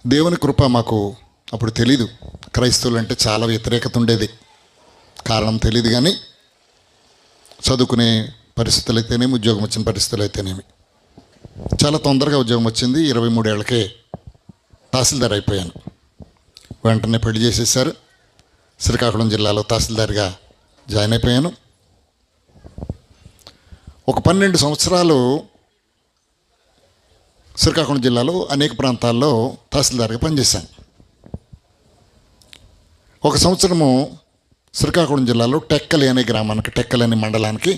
దేవుని కృప మాకు అప్పుడు తెలీదు. క్రైస్తవులు అంటే చాలా వ్యతిరేకత ఉండేది. కారణం తెలియదు, కానీ చదువుకునే పరిస్థితులు అయితేనేమి, ఉద్యోగం వచ్చిన పరిస్థితులు అయితేనేమి చాలా తొందరగా ఉద్యోగం వచ్చింది. 23 ఏళ్ళకే తహసీల్దార్ అయిపోయాను. వెంటనే పెళ్లి చేసేసారు. శ్రీకాకుళం జిల్లాలో తహసీల్దార్గా జాయిన్ అయిపోయాను. ఒక 12 సంవత్సరాలు శ్రీకాకుళం జిల్లాలో అనేక ప్రాంతాల్లో తహసీల్దార్గా పనిచేశాను. ఒక సంవత్సరము శ్రీకాకుళం జిల్లాలో టెక్కలి అనే గ్రామానికి, టెక్కలి అనే మండలానికి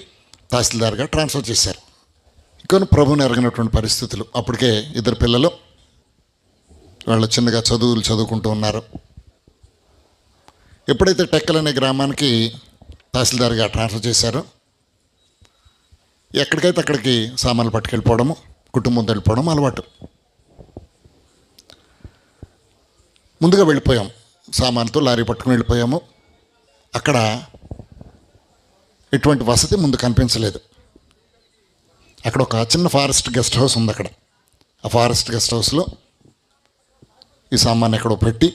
తహసీల్దార్గా ట్రాన్స్ఫర్ చేశారు. కానీ ప్రభువుని ఎరగినటువంటి పరిస్థితులు. అప్పటికే 2 పిల్లలు, వాళ్ళు చిన్నగా చదువుకుంటూ ఉన్నారు. ఎప్పుడైతే టెక్కలి అనే గ్రామానికి తహసీల్దార్గా ట్రాన్స్ఫర్ చేశారో, ఎక్కడికైతే అక్కడికి సామాన్లు పట్టుకెళ్ళిపోవడము, కుటుంబంతో వెళ్ళిపోవడం అలవాటు. ముందుగా వెళ్ళిపోయాం, సామాన్లతో లారీ పట్టుకుని వెళ్ళిపోయాము. అక్కడ ఎటువంటి వసతి ముందు కనిపించలేదు. అక్కడ ఒక చిన్న ఫారెస్ట్ గెస్ట్ హౌస్ ఉంది. అక్కడ ఆ ఫారెస్ట్ గెస్ట్ హౌస్లో ఈ సామాన్ ఎక్కడో పెట్టి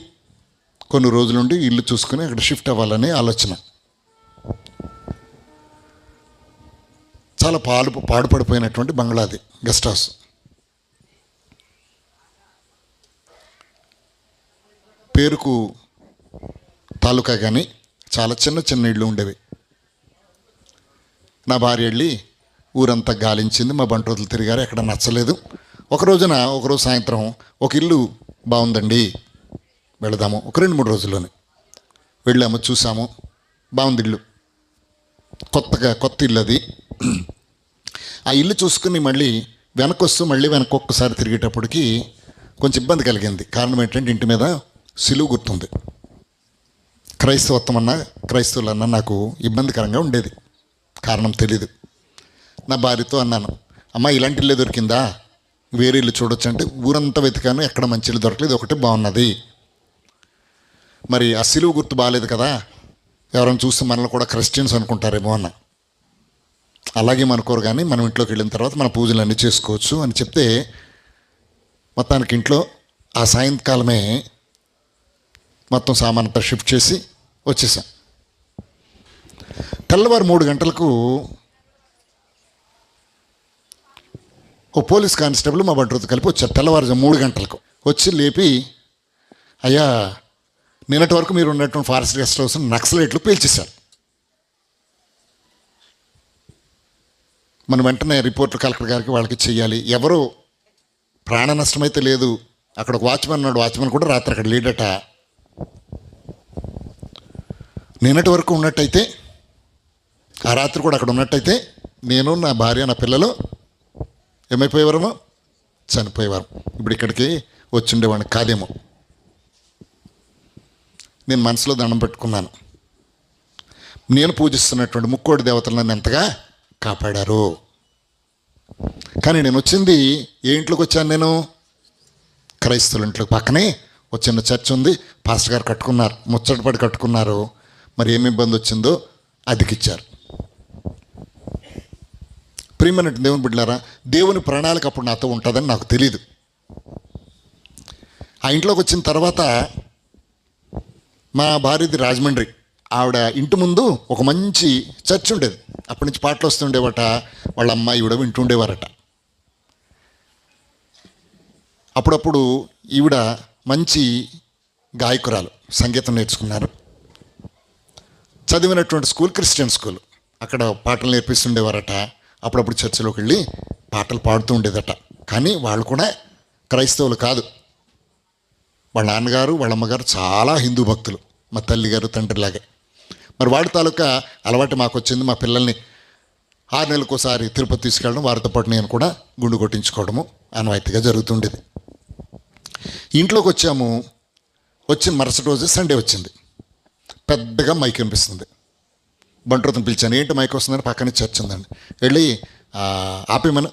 కొన్ని రోజులుండి ఇల్లు చూసుకుని అక్కడ షిఫ్ట్ అవ్వాలనే ఆలోచన. చాలా పాడుపడిపోయినటువంటి బంగ్లాది గెస్ట్ హౌస్. పేరుకు తాలూకా కానీ చాలా చిన్న చిన్న ఇళ్ళు ఉండేవి. నా భార్య వెళ్ళి ఊరంతా గాలించింది. మా బంటోతులు తిరిగారు, ఎక్కడ నచ్చలేదు. ఒకరోజు సాయంత్రం ఒక ఇల్లు బాగుందండి, వెళదాము. ఒక 2-3 రోజుల్లోనే వెళ్ళాము, చూసాము. బాగుంది ఇల్లు, కొత్త ఇల్లు అది. ఆ ఇల్లు చూసుకుని మళ్ళీ వెనక్కి ఒక్కసారి తిరిగేటప్పటికి కొంచెం ఇబ్బంది కలిగింది. కారణం ఏంటంటే ఇంటి మీద సిలువ గుర్తుంది. క్రైస్తవులన్నా నాకు ఇబ్బందికరంగా ఉండేది. కారణం తెలీదు. నా భార్యతో అన్నాను, అమ్మ ఇలాంటి ఇల్లే దొరికిందా, వేరే ఇల్లు చూడొచ్చు అంటే, ఊరంతా వెతికాను, ఎక్కడ మంచి ఇల్లు దొరకలేదు, ఒకటి బాగున్నది. మరి ఆ సిలువ గుర్తు బాగాలేదు కదా, ఎవరైనా చూస్తే మనల్ని కూడా క్రిస్టియన్స్ అనుకుంటారేమో అన్న. అలాగే అనుకోరు, కానీ మనం ఇంట్లోకి వెళ్ళిన తర్వాత మన పూజలు అన్నీ చేసుకోవచ్చు అని చెప్తే, మొత్తానికి ఇంట్లో ఆ సాయంకాలమే మొత్తం సామానంతా షిఫ్ట్ చేసి వచ్చేసాం. తెల్లవారు 3 గంటలకు ఓ పోలీస్ కానిస్టేబుల్ మా బంటూరుతో కలిపి వచ్చారు. తెల్లవారుజాము 3 గంటలకు వచ్చి లేపి, అయ్యా నిన్నటి వరకు మీరు ఉన్నటువంటి ఫారెస్ట్ గెస్ట్ హౌస్ నక్సలైట్లు పేల్చేశారు. మనం వెంటనే రిపోర్ట్లు కలెక్టర్ గారికి వాళ్ళకి చెయ్యాలి. ఎవరు ప్రాణ నష్టమైతే లేదు, అక్కడ ఒక వాచ్మెన్ ఉన్నాడు, వాచ్మెన్ కూడా రాత్రి అక్కడ లేడట. నిన్నటి వరకు ఉన్నట్టయితే, ఆ రాత్రి కూడా అక్కడ ఉన్నట్టయితే నేను, నా భార్య, నా పిల్లలు ఏమైపోయేవారమో, చనిపోయేవారు. ఇప్పుడు ఇక్కడికి వచ్చి ఉండేవాడిని కాదేమో. నేను మనసులో దండం పెట్టుకున్నాను. నేను పూజిస్తున్నటువంటి ముక్కోడి దేవతలు నన్ను ఎంతగా కాపాడారు. కానీ నేను వచ్చింది ఏ ఇంట్లోకి వచ్చాను? నేను క్రైస్తవుల ఇంట్లోకి. పక్కనే ఒక చిన్న చర్చ్ ఉంది, పాస్టర్ గారు కట్టుకున్నారు, ముచ్చటపడి కట్టుకున్నారు. మరి ఏమి ఇబ్బంది వచ్చిందో అదికిచ్చారు. ప్రియమైనటువంటి దేవుని బిడ్డలారా, దేవుని ప్రణాళిక అప్పుడు నాతో ఉంటుందని నాకు తెలీదు. ఆ ఇంట్లోకి వచ్చిన తర్వాత మా భార్యది రాజమండ్రి. ఆవిడ ఇంటి ముందు ఒక మంచి చర్చ్ ఉండేది. అప్పటి నుంచి పాటలు వస్తుండేవట. వాళ్ళ అమ్మాయి ఈవిడ వింటుండేవారట. అప్పుడప్పుడు ఈవిడ మంచి గాయకురాలు, సంగీతం నేర్చుకున్నారు. చదివినటువంటి స్కూల్ క్రిస్టియన్ స్కూల్. అక్కడ పాటలు నేర్పిస్తుండేవారట. అప్పుడప్పుడు చర్చిలోకి వెళ్ళి పాటలు పాడుతూ ఉండేదట. కానీ వాళ్ళు కూడా క్రైస్తవులు కాదు. వాళ్ళ నాన్నగారు, వాళ్ళ అమ్మగారు చాలా హిందూ భక్తులు, మా తల్లిగారు, తండ్రిలాగే. మరి వాడి తాలూకా అలవాటు మాకు వచ్చింది. మా పిల్లల్ని 6 నెలలకోసారి తిరుపతి తీసుకెళ్ళడం, వారితో పాటు నేను కూడా గుండు కొట్టించుకోవడము ఆనవాయితీగా జరుగుతుండేది. ఇంట్లోకి వచ్చాము. వచ్చిన మరుసటి రోజు సండే వచ్చింది. పెద్దగా మైక్ వినిపిస్తుంది. బంట్రోతను పిలిచాను, ఏంటి మైక్ వస్తుందని. పక్కనే చర్చ్ ఉందండి, వెళ్ళి ఆపేమను,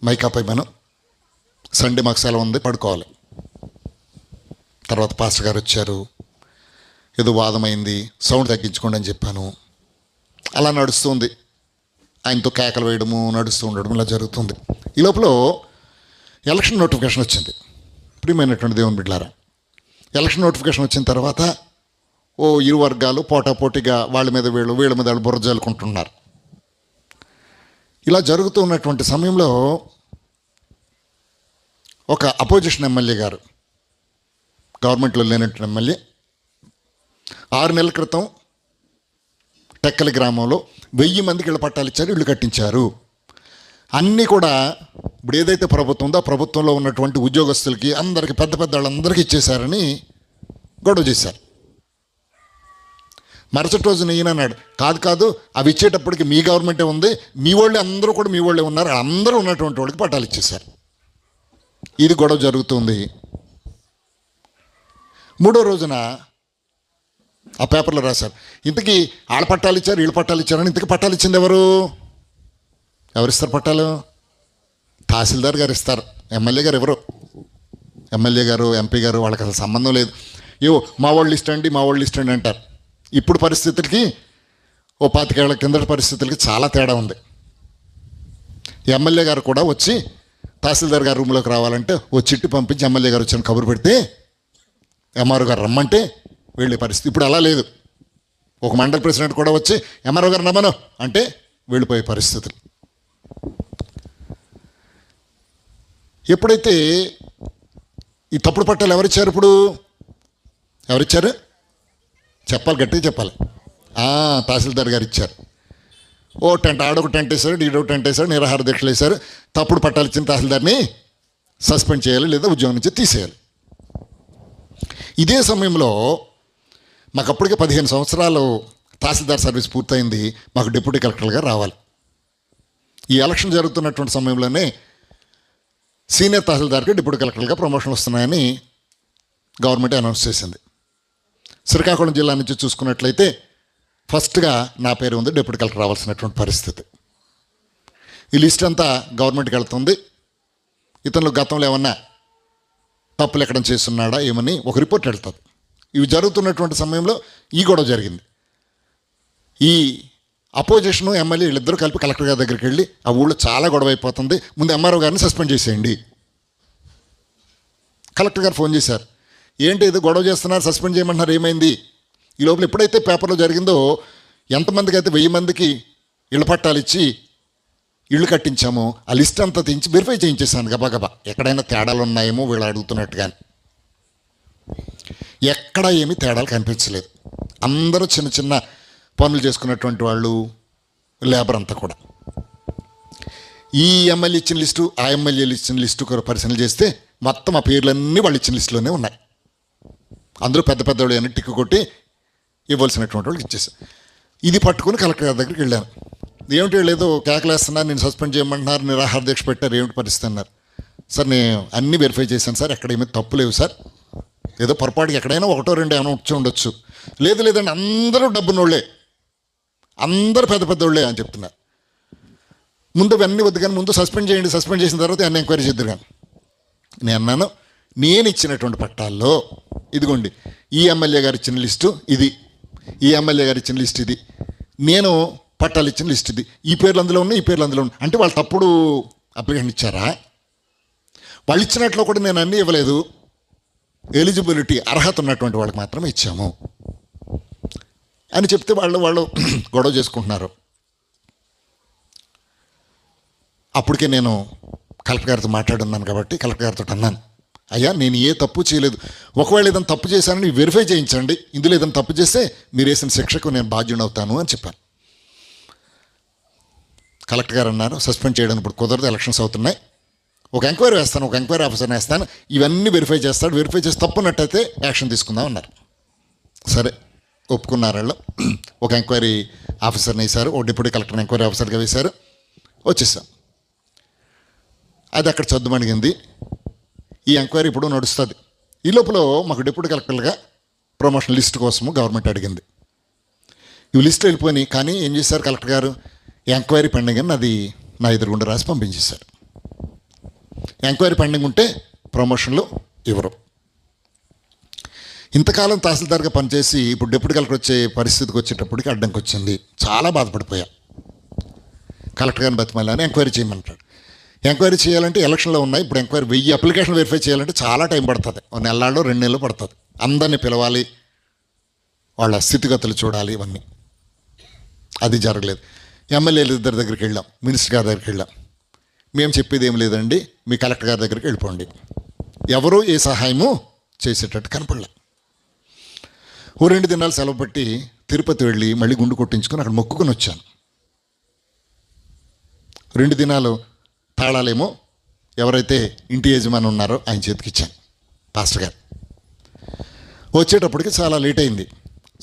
మైక్ ఆపేమను, సండే మాకు సెలవు ఉంది, పడుకోవాలి. తర్వాత పాస్టర్ గారు వచ్చారు. ఏదో వాదమైంది, సౌండ్ తగ్గించుకోండి అని చెప్పాను. అలా నడుస్తుంది. ఆయనతో కేకలు వేయడము, నడుస్తూ ఉండడం ఇలా జరుగుతుంది. ఈ లోపల ఎలక్షన్ నోటిఫికేషన్ వచ్చింది. ప్రియమైనటువంటి దేవుని బిడ్డలారా, ఎలక్షన్ నోటిఫికేషన్ వచ్చిన తర్వాత ఇరు వర్గాలు పోటాపోటీగా వాళ్ళ మీద వీళ్ళ మీద వాళ్ళు బుర్ర జల్లుకుంటున్నారు. ఇలా జరుగుతూ ఉన్నటువంటి సమయంలో ఒక అపోజిషన్ ఎమ్మెల్యే గారు, గవర్నమెంట్లో లేనటువంటి ఎమ్మెల్యే, 6 నెలల క్రితం టెక్కలి గ్రామంలో 1000 మందికి ఇళ్ళ పట్టాలు ఇచ్చారు, ఇళ్ళు కట్టించారు. అన్నీ కూడా ఇప్పుడు ఏదైతే ప్రభుత్వం ఉందో ఆ ప్రభుత్వంలో ఉన్నటువంటి ఉద్యోగస్తులకి అందరికీ పెద్ద పెద్ద వాళ్ళందరికీ ఇచ్చేశారని గొడవ చేశారు. మరుసటి రోజున ఈయన అన్నాడు, కాదు అవి ఇచ్చేటప్పటికి మీ గవర్నమెంటే ఉంది, మీ వాళ్ళే అందరూ కూడా మీ వాళ్ళే ఉన్నారు, అందరూ ఉన్నటువంటి వాళ్ళకి పట్టాలు ఇచ్చేశారు. ఇది గొడవ జరుగుతుంది. 3వ రోజున ఆ పేపర్లో రాశారు, ఇంతకీ ఆళ్ళ పట్టాలు ఇచ్చారు వీళ్ళ పట్టాలు ఇచ్చారని. ఇంతకీ పట్టాలు ఇచ్చింది ఎవరిస్తారు పట్టాలు? తహసీల్దార్ గారు ఇస్తారు, ఎమ్మెల్యే గారు ఎవరు? ఎమ్మెల్యే గారు, ఎంపీ గారు వాళ్ళకి అసలు సంబంధం లేదు. మా వాళ్ళు లిస్ట్ అండి అంటారు. ఇప్పుడు పరిస్థితులకి 25 ఏళ్ల కిందటి పరిస్థితులకి చాలా తేడా ఉంది. ఎమ్మెల్యే గారు కూడా వచ్చి తహసీల్దార్ గారు రూమ్లోకి రావాలంటే చిట్టి పంపించి ఎమ్మెల్యే గారు వచ్చిన కబురు పెడితే ఎంఆర్ఓ గారు రమ్మంటే వెళ్ళే పరిస్థితి. ఇప్పుడు అలా లేదు. ఒక మండల ప్రెసిడెంట్ కూడా వచ్చి ఎంఆర్ఓ గారు రమ్మను అంటే వెళ్ళిపోయే పరిస్థితులు. ఎప్పుడైతే ఈ తప్పుడు పట్టాలు ఎవరిచ్చారు? ఎవరిచ్చారు చెప్పాలి, గట్టిగా చెప్పాలి. తహసీల్దార్ గారు ఇచ్చారు. ఆడొక టెంట్ వేశారు, ఈడొక టెంట్ వేశారు, నిరాహార దీక్షలు వేశారు. తప్పుడు పట్టాలు ఇచ్చిన తహసీల్దార్ని సస్పెండ్ చేయాలి లేదా ఉద్యోగం నుంచి తీసేయాలి. ఇదే సమయంలో మాకు అప్పటికే 15 సంవత్సరాలు తహసీల్దార్ సర్వీస్ పూర్తయింది. మాకు డిప్యూటీ కలెక్టర్గా రావాలి. ఈ ఎలక్షన్ జరుగుతున్నటువంటి సమయంలోనే సీనియర్ తహసీల్దార్కి డిప్యూటీ కలెక్టర్గా ప్రమోషన్లు వస్తున్నాయని గవర్నమెంట్ అనౌన్స్ చేసింది. శ్రీకాకుళం జిల్లా నుంచి చూసుకున్నట్లయితే ఫస్ట్గా నా పేరు ఉంది, డిప్యూటీ కలెక్టర్ రావాల్సినటువంటి పరిస్థితి. ఈ లిస్ట్ అంతా గవర్నమెంట్కి వెళ్తుంది. ఇతను గతంలో ఏమన్నా తప్పులు ఎక్కడ చేస్తున్నాడా ఏమని ఒక రిపోర్ట్ వెళ్తుంది. ఇవి జరుగుతున్నటువంటి సమయంలో ఈ గొడవ జరిగింది. ఈ అపోజిషను ఎమ్మెల్యే వీళ్ళిద్దరూ కలిపి కలెక్టర్ గారి దగ్గరికి వెళ్ళి ఆ ఊళ్ళో చాలా గొడవ అయిపోతుంది, ముందు ఎంఆర్ఓ గారిని సస్పెండ్ చేసేయండి. కలెక్టర్ గారు ఫోన్ చేశారు, ఏంటి ఇది గొడవ చేస్తున్నారు, సస్పెండ్ చేయమంటున్నారు, ఏమైంది? ఈ లోపల ఎప్పుడైతే పేపర్లో జరిగిందో ఎంతమందికి అయితే 1000 మందికి ఇళ్ళ పట్టాలు ఇచ్చి ఇళ్ళు కట్టించామో ఆ లిస్ట్ అంతా తెచ్చి వెరిఫై చేయించేసాను గబగబా. ఎక్కడైనా తేడాలు ఉన్నాయేమో వీళ్ళు అడుగుతున్నట్టుగాని. ఎక్కడ ఏమీ తేడాలు కనిపించలేదు. అందరూ చిన్న చిన్న పనులు చేసుకున్నటువంటి వాళ్ళు, లేబర్ అంతా కూడా. ఈ ఎమ్మెల్యే ఇచ్చిన లిస్టు, ఆ ఎమ్మెల్యేలు ఇచ్చిన లిస్టు పరిశీలన చేస్తే మొత్తం ఆ పేర్లన్నీ వాళ్ళు ఇచ్చిన లిస్టులోనే ఉన్నాయి. అందరూ పెద్ద పెద్దవాళ్ళు అని టిక్కు కొట్టి ఇవ్వాల్సినటువంటి వాళ్ళకి ఇచ్చేసారు. ఇది పట్టుకుని కలెక్టర్ గారి దగ్గరికి వెళ్ళాను. ఏమిటి లేదో కేకలేస్తున్నారు, నేను సస్పెండ్ చేయమంటున్నారు, నిరాహార దీక్ష పెట్టారు, ఏమిటి పరిస్థితి అన్నారు. సార్ నేను అన్నీ వెరిఫై చేశాను సార్, ఎక్కడ ఏమీ తప్పు లేవు సార్, ఏదో పొరపాటుకి ఎక్కడైనా 1-2 ఏమైనా వచ్చి ఉండొచ్చు. లేదండి అందరూ డబ్బునోళ్ళే, అందరూ పెద్ద పెద్దోళ్ళే అని చెప్తున్నారు. ముందు అవన్నీ వద్దు కానీ ముందు సస్పెండ్ చేయండి, సస్పెండ్ చేసిన తర్వాత అన్నీ ఎంక్వైరీ చేద్దరు కానీ. నేను అన్నాను, నేను ఇచ్చినటువంటి పట్టాల్లో ఇదిగోండి ఈ ఎమ్మెల్యే గారు ఇచ్చిన లిస్టు ఇది, ఈ ఎమ్మెల్యే గారు ఇచ్చిన లిస్ట్ ఇది, నేను పట్టాలు ఇచ్చిన లిస్ట్ ఇది, ఈ పేర్లు అందులో ఉన్నాయి, ఈ పేర్లు అందులో ఉన్నాయి. అంటే వాళ్ళు తప్పుడు అప్లికేషన్ ఇచ్చారా? వాళ్ళు ఇచ్చినట్లు కూడా నేను అన్నీ ఇవ్వలేదు, ఎలిజిబిలిటీ అర్హత ఉన్నటువంటి వాళ్ళకి మాత్రమే ఇచ్చాము అని చెప్తే వాళ్ళు గొడవ చేసుకుంటున్నారు. అప్పటికే నేను కలెక్టర్ గారితో మాట్లాడున్నాను కాబట్టి కలెక్టర్ గారితో అన్నాను, అయ్యా నేను ఏ తప్పు చేయలేదు, ఒకవేళ ఏదైనా తప్పు చేశానని వెరిఫై చేయించండి, ఇందులో ఏదైనా తప్పు చేస్తే మీరు వేసిన శిక్షకు నేను బాధ్యుడవుతాను అని చెప్పాను. కలెక్టర్ గారు అన్నారు, సస్పెండ్ చేయడానికి ఇప్పుడు కుదరదు, ఎలక్షన్స్ అవుతున్నాయి, ఒక ఎంక్వైరీ వేస్తాను, ఒక ఎంక్వైరీ ఆఫీసర్ని వేస్తాను, ఇవన్నీ వెరిఫై చేస్తాడు, వెరిఫై చేసి తప్పున్నట్టయితే యాక్షన్ తీసుకుందాం అన్నారు. సరే ఒప్పుకున్నారు వాళ్ళు. ఒక ఎంక్వైరీ ఆఫీసర్ని వేశారు, ఒక డిప్యూటీ కలెక్టర్ని ఎంక్వైరీ ఆఫీసర్గా వేశారు. వచ్చేసాం. అది అక్కడ చదువుమణిగింది. ఈ ఎంక్వైరీ ఇప్పుడు నడుస్తుంది. ఈ లోపల మాకు డిప్యూటీ కలెక్టర్గా ప్రమోషన్ లిస్ట్ కోసము గవర్నమెంట్ అడిగింది. ఇవి లిస్టులు వెళ్ళిపోయినాయి. కానీ ఏం చేశారు కలెక్టర్ గారు, ఎంక్వైరీ పెండింగ్ అని అది నా ఎదురుగుండా రాసి పంపించేశారు. ఎంక్వైరీ పెండింగ్ ఉంటే ప్రమోషన్లు ఇవ్వరు. ఇంతకాలం తహసీల్దార్గా పనిచేసి ఇప్పుడు డిప్యూటీ కలెక్టర్ వచ్చే పరిస్థితికి వచ్చేటప్పటికి అడ్డంకి వచ్చింది. చాలా బాధపడిపోయా. కలెక్టర్ గారిని బతిమాలని ఎంక్వైరీ చేయమంటాడు. ఎంక్వైరీ చేయాలంటే ఎలక్షన్లో ఉన్నాయి, ఇప్పుడు ఎంక్వైరీ 1000 అప్లికేషన్ వెరిఫై చేయాలంటే చాలా టైం పడుతుంది. 1 నెలలో 2 నెలలు పడుతుంది. అందరినీ పిలవాలి, వాళ్ళ స్థితిగతులు చూడాలి, ఇవన్నీ. అది జరగలేదు. ఎమ్మెల్యేలు ఇద్దరి దగ్గరికి వెళ్ళాం, మినిస్టర్ గారి దగ్గరికి వెళ్ళాం. మేము చెప్పేది ఏం లేదండి, మీ కలెక్టర్ గారి దగ్గరికి వెళ్ళిపోండి. ఎవరూ ఏ సహాయము చేసేటట్టు కనపడలే. ఓ 2 దినాలు సెలవు పెట్టి తిరుపతి వెళ్ళి మళ్ళీ గుండు కొట్టించుకొని అక్కడ మొక్కుకొని వచ్చాను. 2 దినాలు తాళాలేమో ఎవరైతే ఇంటి యజమాని ఉన్నారో ఆయన చేతికి ఇచ్చాను, పాస్టర్ గారు. వచ్చేటప్పటికి చాలా లేట్ అయింది,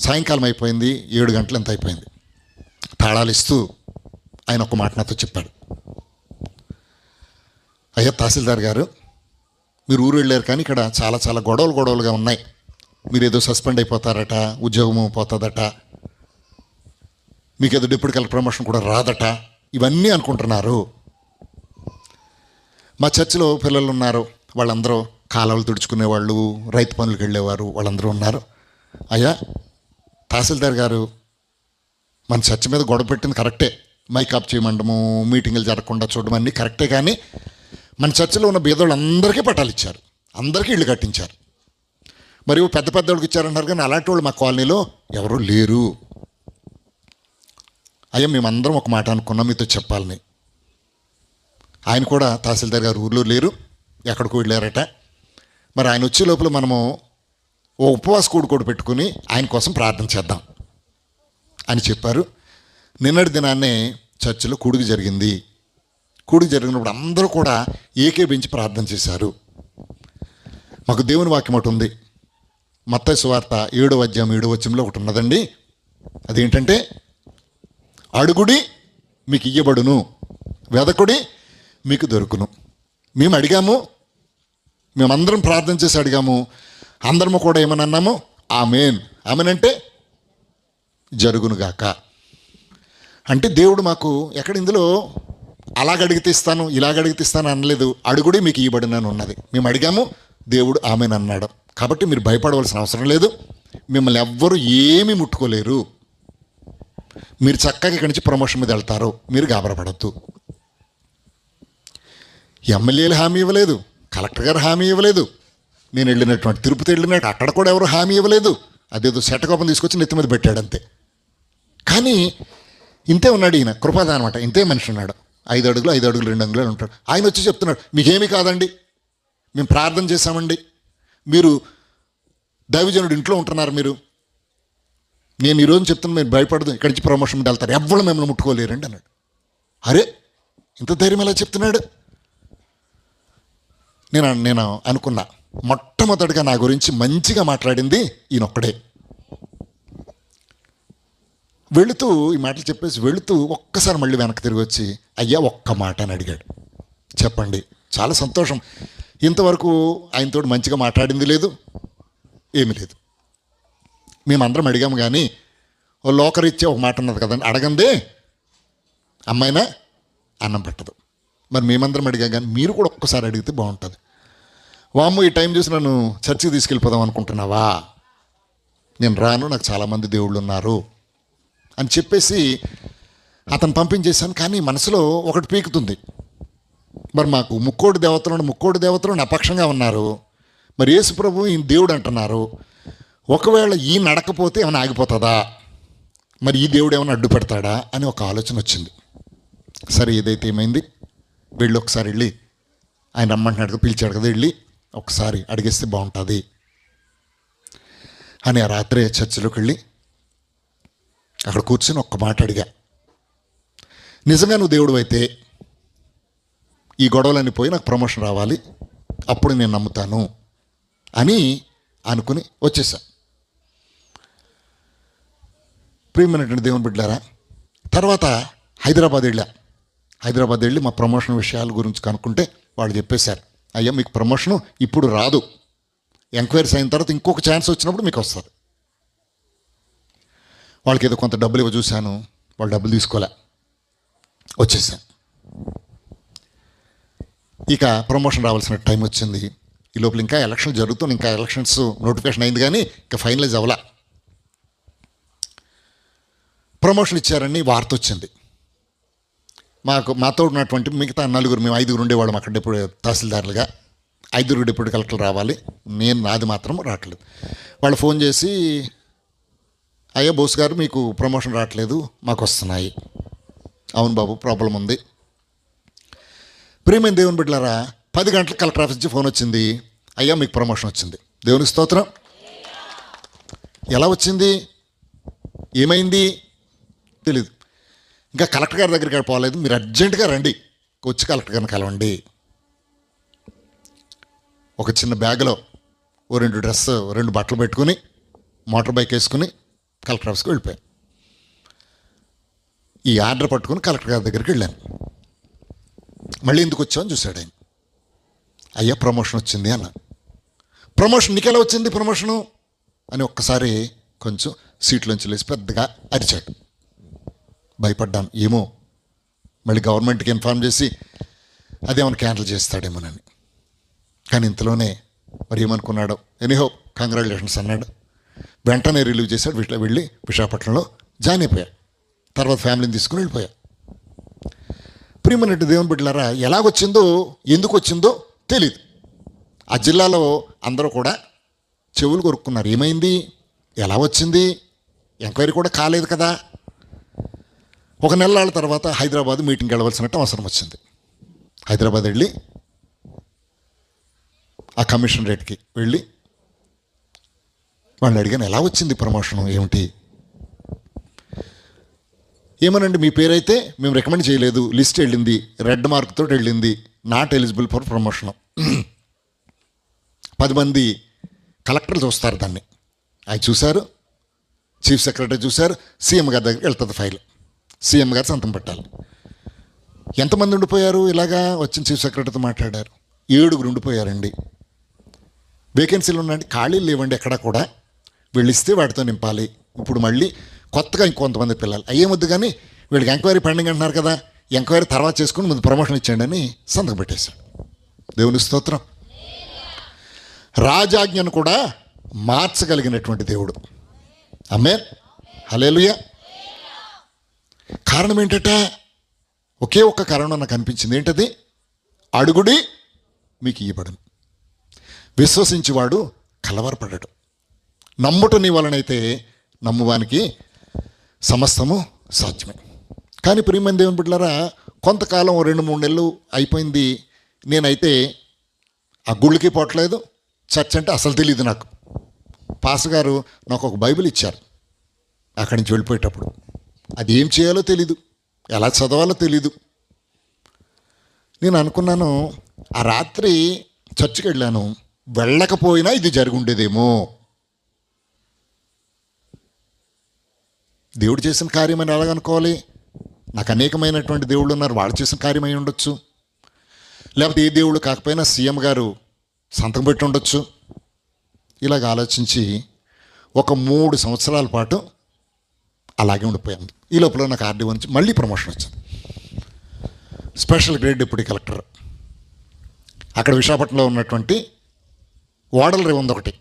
సాయంకాలం అయిపోయింది, 7 గంటలు ఎంత అయిపోయింది. తాళాలు ఇస్తూ ఆయన ఒక మాట నాతో చెప్పాడు. అయ్యా తహసీల్దార్ గారు, మీరు ఊరు వెళ్ళారు కానీ ఇక్కడ చాలా చాలా గొడవలుగా ఉన్నాయి. మీరు ఏదో సస్పెండ్ అయిపోతారట, ఉద్యోగము పోతుందట, మీకు ఏదో డిప్యూటీ కలెక్టర్ ప్రమోషన్ కూడా రాదట, ఇవన్నీ అనుకుంటున్నారు. మా చర్చిలో పిల్లలు ఉన్నారు, వాళ్ళందరూ కాలువలు తుడుచుకునేవాళ్ళు, రైతు పనులకు వెళ్ళేవారు, వాళ్ళందరూ ఉన్నారు. అయ్యా తహసీల్దార్ గారు, మన చర్చ్ మీద గొడవ పెట్టింది కరెక్టే, మైక్ ఆఫ్ చేయమండము, మీటింగులు జరగకుండా చూడడం అన్నీ కరెక్టే. కానీ మన చర్చిలో ఉన్న బీదోళ్ళందరికీ పట్టాలు ఇచ్చారు, అందరికీ ఇళ్ళు కట్టించారు. మరియు పెద్ద వాళ్ళకి ఇచ్చారంటారు, కానీ అలాంటి వాళ్ళు మా కాలనీలో ఎవరూ లేరు. అయ్యా మేమందరం ఒక మాట అనుకున్నాం మీతో చెప్పాలని. ఆయన కూడా తహసీల్దార్ గారు ఊర్లో లేరు, ఎక్కడికో వెళ్ళారట. మరి ఆయన వచ్చే లోపల మనము ఓ ఉపవాస కూడుకోడు పెట్టుకుని ఆయన కోసం ప్రార్థన చేద్దాం అని చెప్పారు. నిన్నటి దినాన్నే చర్చిలో కూడుకు జరిగింది. కూడుకు జరిగినప్పుడు అందరూ కూడా ఏకీభించి ప్రార్థన చేశారు. మాకు దేవుని వాక్యం ఒకటి ఉంది, మత్తయి సువార్త 7వ అధ్యాయం 7వ వచనంలో ఒకటి ఉన్నదండి. అదేంటంటే, అడుగుడి మీకు ఇయ్యబడును, వెదకుడి మీకు దొరుకును. మేము అడిగాము, మేమందరం ప్రార్థన చేసి అడిగాము, అందరము కూడా ఏమని అన్నాము? ఆమేన్. ఆమేన్ అంటే జరుగునుగాక. అంటే దేవుడు మాకు ఎక్కడ ఇందులో అలాగడిగితే ఇస్తాను, ఇలాగడిగితే ఇస్తాను అనలేదు. అడుగుడి మీకు ఇవ్వబడినని ఉన్నది. మేము అడిగాము, దేవుడు ఆమేన్ అన్నాడు. కాబట్టి మీరు భయపడవలసిన అవసరం లేదు, మిమ్మల్ని ఎవ్వరూ ఏమీ ముట్టుకోలేరు. మీరు చక్కగా ఇక్కడి నుంచి ప్రమోషన్ మీద వెళ్తారు, మీరు గాబరపడద్దు. ఎమ్మెల్యేలు హామీ ఇవ్వలేదు, కలెక్టర్ గారు హామీ ఇవ్వలేదు, నేను వెళ్ళినటువంటి తిరుపతి వెళ్ళినట్టు అక్కడ కూడా ఎవరు హామీ ఇవ్వలేదు. అదేదో శటకోపం తీసుకొచ్చి నెత్తి మీద పెట్టాడు అంతే. కానీ ఇంతే ఉన్నాడు ఈయన, కృపాద అనమాట. ఇంతే మనిషి ఉన్నాడు, 5 అడుగులు 5 అడుగులు 2 అంగుళాలు ఉంటాడు. ఆయన వచ్చి చెప్తున్నాడు, మీకేమీ కాదండి, మేము ప్రార్థన చేశామండి, మీరు దైవజనుడు ఇంట్లో ఉంటున్నారు, మీరు నేను ఈరోజు చెప్తున్నా, మీరు భయపడదు, ఇక్కడి నుంచి ప్రమోషన్ మీద వెళ్తారు, ఎవ్వరు మిమ్మల్ని ముట్టుకోలేరండి అన్నాడు. అరే ఇంత ధైర్యం ఎలా చెప్తున్నాడు? నేను అనుకున్నా, మొట్టమొదటిగా నా గురించి మంచిగా మాట్లాడింది ఈయనొక్కడే. వెళుతూ ఈ మాటలు చెప్పేసి వెళుతూ ఒక్కసారి మళ్ళీ వెనక్కి తిరిగి వచ్చి, అయ్యా ఒక్క మాట అని అడిగాడు. చెప్పండి. చాలా సంతోషం. ఇంతవరకు ఆయనతో మంచిగా మాట్లాడింది లేదు, ఏమీ లేదు. మేమందరం అడిగాము, కానీ ఓ లోకరిచ్చే ఒక మాట ఉన్నది కదండి, అడగందే అమ్మాయినా అన్నం పెట్టదు. మరి మేమందరం అడిగాం, కానీ మీరు కూడా ఒక్కసారి అడిగితే బాగుంటుంది. వామ్మ ఈ టైం చూసి నన్ను చర్చికి తీసుకెళ్ళిపోదాం అనుకుంటున్నావా? నేను రాను, నాకు చాలామంది దేవుళ్ళు ఉన్నారు అని చెప్పేసి అతను పంపించేశాను. కానీ మనసులో ఒకటి పీకుతుంది, మరి మాకు ముక్కోటి దేవతలు అపక్షంగా ఉన్నారు, మరి యేసు ప్రభు ఈయన దేవుడు అంటున్నారు, ఒకవేళ ఈ నడకపోతే ఏమైనా ఆగిపోతుందా, మరి ఈ దేవుడు ఏమైనా అడ్డు పెడతాడా అని ఒక ఆలోచన వచ్చింది. సరే ఏదైతే ఏమైంది, ఒకసారి వెళ్ళి ఆయన రమ్మంటున్నాడు, పిలిచాడు కదా, వెళ్ళి ఒకసారి అడిగేస్తే బాగుంటుంది అని ఆ రాత్రే చర్చిలోకి వెళ్ళి అక్కడ కూర్చొని ఒక్క మాట అడిగా, నిజంగా నువ్వు దేవుడు అయితే ఈ గొడవలన్నీ పోయి నాకు ప్రమోషన్ రావాలి, అప్పుడు నేను నమ్ముతాను అని అనుకుని వచ్చేసా. ప్రియమైనటువంటి దేవుని బిడ్డలారా, తర్వాత హైదరాబాద్ వెళ్ళి మా ప్రమోషన్ విషయాల గురించి కనుక్కుంటే వాళ్ళు చెప్పేశారు, అయ్యా మీకు ప్రమోషను ఇప్పుడు రాదు, ఎంక్వైరీస్ అయిన తర్వాత ఇంకొక ఛాన్స్ వచ్చినప్పుడు మీకు వస్తుంది. వాళ్ళకి ఏదో కొంత డబ్బులు ఇవ్వ చూశాను, వాళ్ళు డబ్బులు తీసుకోలే, వచ్చేసాను. ఇక ప్రమోషన్ రావాల్సిన టైం వచ్చింది. ఈ లోపల ఇంకా ఎలక్షన్ జరుగుతుంది, ఇంకా ఎలక్షన్స్ నోటిఫికేషన్ అయింది, కానీ ఇంకా ఫైనలైజ్ అవ్వలా. ప్రమోషన్ ఇచ్చారని వార్త వచ్చింది. మాతో ఉన్నటువంటి మిగతా నలుగురు, మేము 5గురు ఉండేవాళ్ళం అక్కడ డిప్యూటీ తహసీల్దారులుగా. 5గురు డిప్యూటీ కలెక్టర్లు రావాలి, నాది మాత్రం రావట్లేదు. వాళ్ళు ఫోన్ చేసి, అయ్యా బోస్ గారు మీకు ప్రమోషన్ రావట్లేదు, మాకు వస్తున్నాయి. అవును బాబు, ప్రాబ్లం ఉంది. ప్రియమైన దేవుని బిడ్డలారా, 10 గంటలకు కలెక్టర్ ఆఫీస్ నుంచి ఫోన్ వచ్చింది, అయ్యా మీకు ప్రమోషన్ వచ్చింది. దేవుని స్తోత్రం. ఎలా వచ్చింది, ఏమైంది తెలీదు. ఇంకా కలెక్టర్ గారి దగ్గరికి పోలేదు, మీరు అర్జెంటుగా రండి, వచ్చి కలెక్టర్ గారిని కలవండి. ఒక చిన్న బ్యాగ్లో 2 బట్టలు పెట్టుకుని మోటార్ బైక్ వేసుకుని కలెక్టర్ ఆఫీస్కి వెళ్ళిపోయాను. ఈ ఆర్డర్ పట్టుకుని కలెక్టర్ గారి దగ్గరికి వెళ్ళాను. మళ్ళీ ఎందుకు వచ్చామని చూశాడు ఆయన. అయ్యా ప్రమోషన్ వచ్చింది అన్న. ప్రమోషన్ నీకెలా వచ్చింది ప్రమోషను అని ఒక్కసారి కొంచెం సీట్లోంచి లేచి పెద్దగా అరిచాడు. భయపడ్డాను, ఏమో మళ్ళీ గవర్నమెంట్కి ఇన్ఫార్మ్ చేసి అదేమన్నా క్యాన్సిల్ చేస్తాడేమోనని. కానీ ఇంతలోనే మరి ఏమనుకున్నాడో, ఎనీహో కంగ్రాచులేషన్స్ అన్నాడు. వెంటనే రిలీవ్ చేశాడు. వీటిలో వెళ్ళి విశాఖపట్నంలో జాయిన్ అయిపోయా. తర్వాత ఫ్యామిలీని తీసుకుని వెళ్ళిపోయా. ప్రియమైనటువంటి దేవుని బిడ్డలారా, ఎలాగొచ్చిందో ఎందుకు వచ్చిందో తెలీదు. ఆ జిల్లాలో అందరూ కూడా చెవులు కొరుక్కున్నారు, ఏమైంది, ఎలా వచ్చింది, ఎంక్వైరీ కూడా కాలేదు కదా. ఒక నెలల తర్వాత హైదరాబాద్ మీటింగ్కి వెళ్ళవలసినట్టు అవసరం వచ్చింది. హైదరాబాద్ వెళ్ళి ఆ కమిషనరేట్కి వెళ్ళి వాళ్ళని అడిగాను, ఎలా వచ్చింది ప్రమోషను ఏమిటి. ఏమనండి, మీ పేరైతే మేము రికమెండ్ చేయలేదు, లిస్ట్ వెళ్ళింది, రెడ్ మార్క్తో వెళ్ళింది, నాట్ ఎలిజిబుల్ ఫర్ ప్రమోషను. 10 మంది కలెక్టర్లు చూస్తారు దాన్ని. అవి చూశారు, చీఫ్ సెక్రటరీ చూశారు, సీఎం గారి దగ్గరికి వెళ్తుంది ఫైల్, సీఎం గారు సంతకం పెట్టాలి. ఎంతమంది ఉండిపోయారు, ఇలాగా వచ్చిన చీఫ్ సెక్రటరీతో మాట్లాడారు, 7 ఉండిపోయారండి. వేకెన్సీలు ఉన్నాయండి, ఖాళీలు లేవండి ఎక్కడా కూడా, వెళ్ళిస్తే వాటితో నింపాలి. ఇప్పుడు మళ్ళీ కొత్తగా ఇంకొంతమంది పిల్లలు అయ్యేమొద్దు, కానీ వీళ్ళకి ఎంక్వైరీ పెండింగ్ అంటున్నారు కదా, ఎంక్వైరీ తర్వాత చేసుకుని ముందు ప్రమోషన్ ఇచ్చేయండి అని సంతకం పెట్టేశాడు. దేవుని స్తోత్రం. రాజాజ్ఞను కూడా మార్చగలిగినటువంటి దేవుడు. ఆమేన్, హల్లెలూయా. కారణం ఏంటట, ఒకే ఒక్క కారణం నాకు అనిపించింది. ఏంటది, అడుగుడి మీకు ఇవ్వబడును, విశ్వసించేవాడు కలవరపడడు, నమ్ముట నీ వలనైతే నమ్మువానికి సమస్తము సాధ్యమే. కానీ ప్రియమైన దేవుని బిడ్డలారా, కొంతకాలం 2-3 నెలలు అయిపోయింది, నేనైతే ఆ గుళ్ళకి పోవట్లేదు, చర్చ్ అంటే అసలు తెలియదు నాకు. పాస్టర్ గారు నాకు ఒక బైబిల్ ఇచ్చారు అక్కడి నుంచి వెళ్ళిపోయేటప్పుడు. అది ఏం చేయాలో తెలీదు, ఎలా చదవాలో తెలీదు. నేను అనుకున్నాను, ఆ రాత్రి చర్చికి వెళ్ళాను, వెళ్ళకపోయినా ఇది జరిగి ఉండేదేమో. దేవుడు చేసిన కార్యమని ఎలాగనుకోవాలి, నాకు అనేకమైనటువంటి దేవుళ్ళు ఉన్నారు, వాళ్ళు చేసిన కార్యమై ఉండొచ్చు, లేకపోతే ఏ దేవుడు కాకపోయినా సీఎం గారు సంతకం పెట్టి ఉండొచ్చు. ఇలాగ ఆలోచించి ఒక 3 సంవత్సరాల పాటు అలాగే ఉండిపోయాను. ఈ లోపల నాకు ఆర్డీఓ నుంచి మళ్ళీ ప్రమోషన్ వచ్చింది, స్పెషల్ గ్రేడ్ డిప్యూటీ కలెక్టర్. అక్కడ విశాఖపట్నంలో ఉన్నటువంటి ఓడల రేవు ఉంది ఒకటి,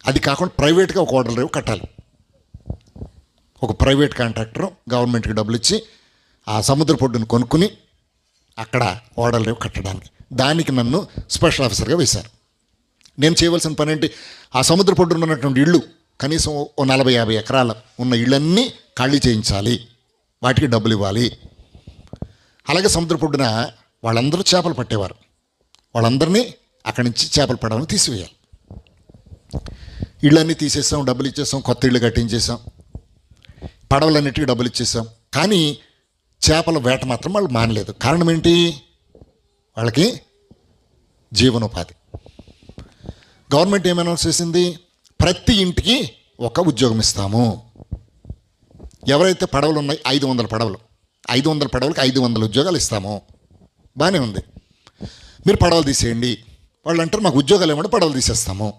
అది కాకుండా ప్రైవేట్గా ఒక ఓడల రేవు కట్టాలి. ఒక ప్రైవేట్ కాంట్రాక్టర్ గవర్నమెంట్కి డబ్బులు ఇచ్చి ఆ సముద్ర పొడ్డును కొనుక్కుని అక్కడ ఓడల రేవు కట్టడానికి, దానికి నన్ను స్పెషల్ ఆఫీసర్గా వేశారు. నేను చేయవలసిన పని ఏంటి, ఆ సముద్ర పొడ్డున ఉన్నటువంటి ఇళ్ళు కనీసం 40-50 ఎకరాల ఉన్న ఇళ్ళన్నీ ఖాళీ చేయించాలి, వాటికి డబ్బులు ఇవ్వాలి. అలాగే సముద్ర పొడ్డున వాళ్ళందరూ చేపలు పట్టేవారు, వాళ్ళందరినీ అక్కడి నుంచి చేపలు పడవని తీసివేయాలి. ఇళ్ళన్నీ తీసేసాం, డబ్బులు ఇచ్చేసాం, కొత్త ఇళ్ళు కట్టించేసాం, పడవలన్నిటికీ డబ్బులు ఇచ్చేసాం. కానీ చేపల వేట మాత్రం వాళ్ళు మానలేదు. కారణం ఏంటి, వాళ్ళకి జీవనోపాధి. గవర్నమెంట్ ఏమైనా చేసింది, ప్రతి ఇంటికి ఒక ఉద్యోగం ఇస్తాము. ఎవరైతే పడవలు ఉన్నాయి 500 పడవలు, 500 పడవలకి 500 ఉద్యోగాలు ఇస్తాము. బాగానే ఉంది, మీరు పడవలు తీసేయండి. వాళ్ళు అంటారు మాకు ఉద్యోగాలు ఏమంటే పడవలు తీసేస్తాము.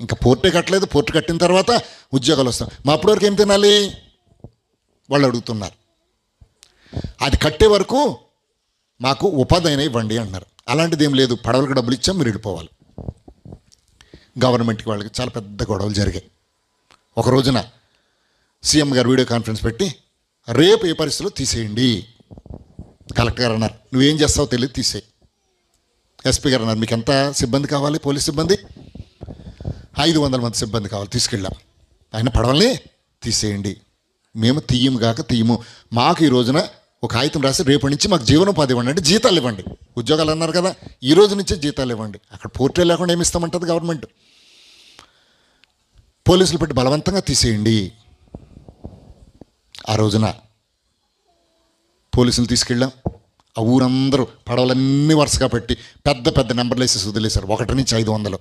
ఇంకా పోర్టే కట్టలేదు, పోర్టు కట్టిన తర్వాత ఉద్యోగాలు వస్తాం. మా అప్పటి వరకు ఏం తినాలి వాళ్ళు అడుగుతున్నారు. అది కట్టే వరకు మాకు ఉపాధి అయినా ఇవ్వండి అన్నారు. అలాంటిది ఏం లేదు, పడవలకు డబ్బులు ఇచ్చాం, మీరు వెళ్ళిపోవాలి. గవర్నమెంట్కి వాళ్ళకి చాలా పెద్ద గొడవలు జరిగాయి. ఒక రోజున సీఎం గారు వీడియో కాన్ఫరెన్స్ పెట్టి రేపు ఏ పరిస్థితుల్లో తీసేయండి, కలెక్టర్ గారు అన్నారు, నువ్వేం చేస్తావో తెలియదు, తీసేయి. ఎస్పీ గారు అన్నారు, మీకు ఎంత సిబ్బంది కావాలి, పోలీస్ సిబ్బంది? 500 మంది సిబ్బంది కావాలి, తీసుకెళ్ళాం. ఆయన పడవల్ని తీసేయండి. మేము తీయము, మాకు ఈ రోజున ఒక కాగితం రాసి రేపటి నుంచి మాకు జీవనోపాధి ఇవ్వండి అంటే జీతాలు ఇవ్వండి. ఉద్యోగాలు అన్నారు కదా, ఈ రోజు నుంచే జీతాలు ఇవ్వండి. అక్కడ పోర్ట్రే లేకుండా ఏమి ఇస్తామంటుంది గవర్నమెంట్. పోలీసులు పెట్టి బలవంతంగా తీసేయండి. ఆ రోజున పోలీసులు తీసుకెళ్ళాం. ఆ ఊరందరూ పడవలన్నీ వరుసగా పెట్టి పెద్ద పెద్ద నెంబర్లు వేసి వదిలేశారు, 1 నుంచి 500.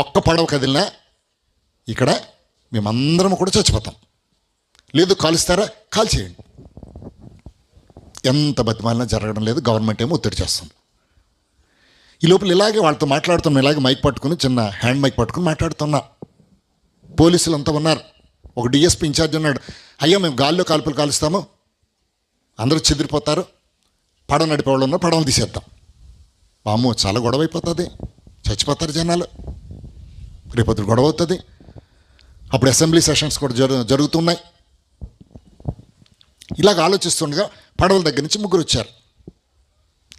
ఒక్క పడవ కదిలినా ఇక్కడ మేమందరం కూడా చచ్చిపోతాం. లేదు కాలుస్తారా, కాల్ చేయండి. ఎంత బతిమాలినా జరగడం లేదు. గవర్నమెంట్ ఏమో ఒత్తిడి చేస్తుంది. ఈ లోపల ఇలాగే వాళ్ళతో మాట్లాడుతున్నా, ఇలాగే మైక్ పట్టుకుని, చిన్న హ్యాండ్ మైక్ పట్టుకుని మాట్లాడుతున్నా. పోలీసులు అంతా ఉన్నారు. ఒక డిఎస్పీ ఇన్ఛార్జ్ ఉన్నాడు, అయ్యా మేము గాల్లో కాల్పులు కాలుస్తాము, అందరూ చెదిరిపోతారు, పడవ నడిపేవాళ్ళు ఉన్నారు, పడవలు తీసేద్దాం. అమ్మో చాలా గొడవ అయిపోతుంది, చచ్చిపోతారు జనాలు, రేపొద్దు గొడవ అవుతుంది. అప్పుడు అసెంబ్లీ సెషన్స్ కూడా జరుగుతున్నాయి. ఇలాగ ఆలోచిస్తుండగా పడవల దగ్గర నుంచి 3 వచ్చారు.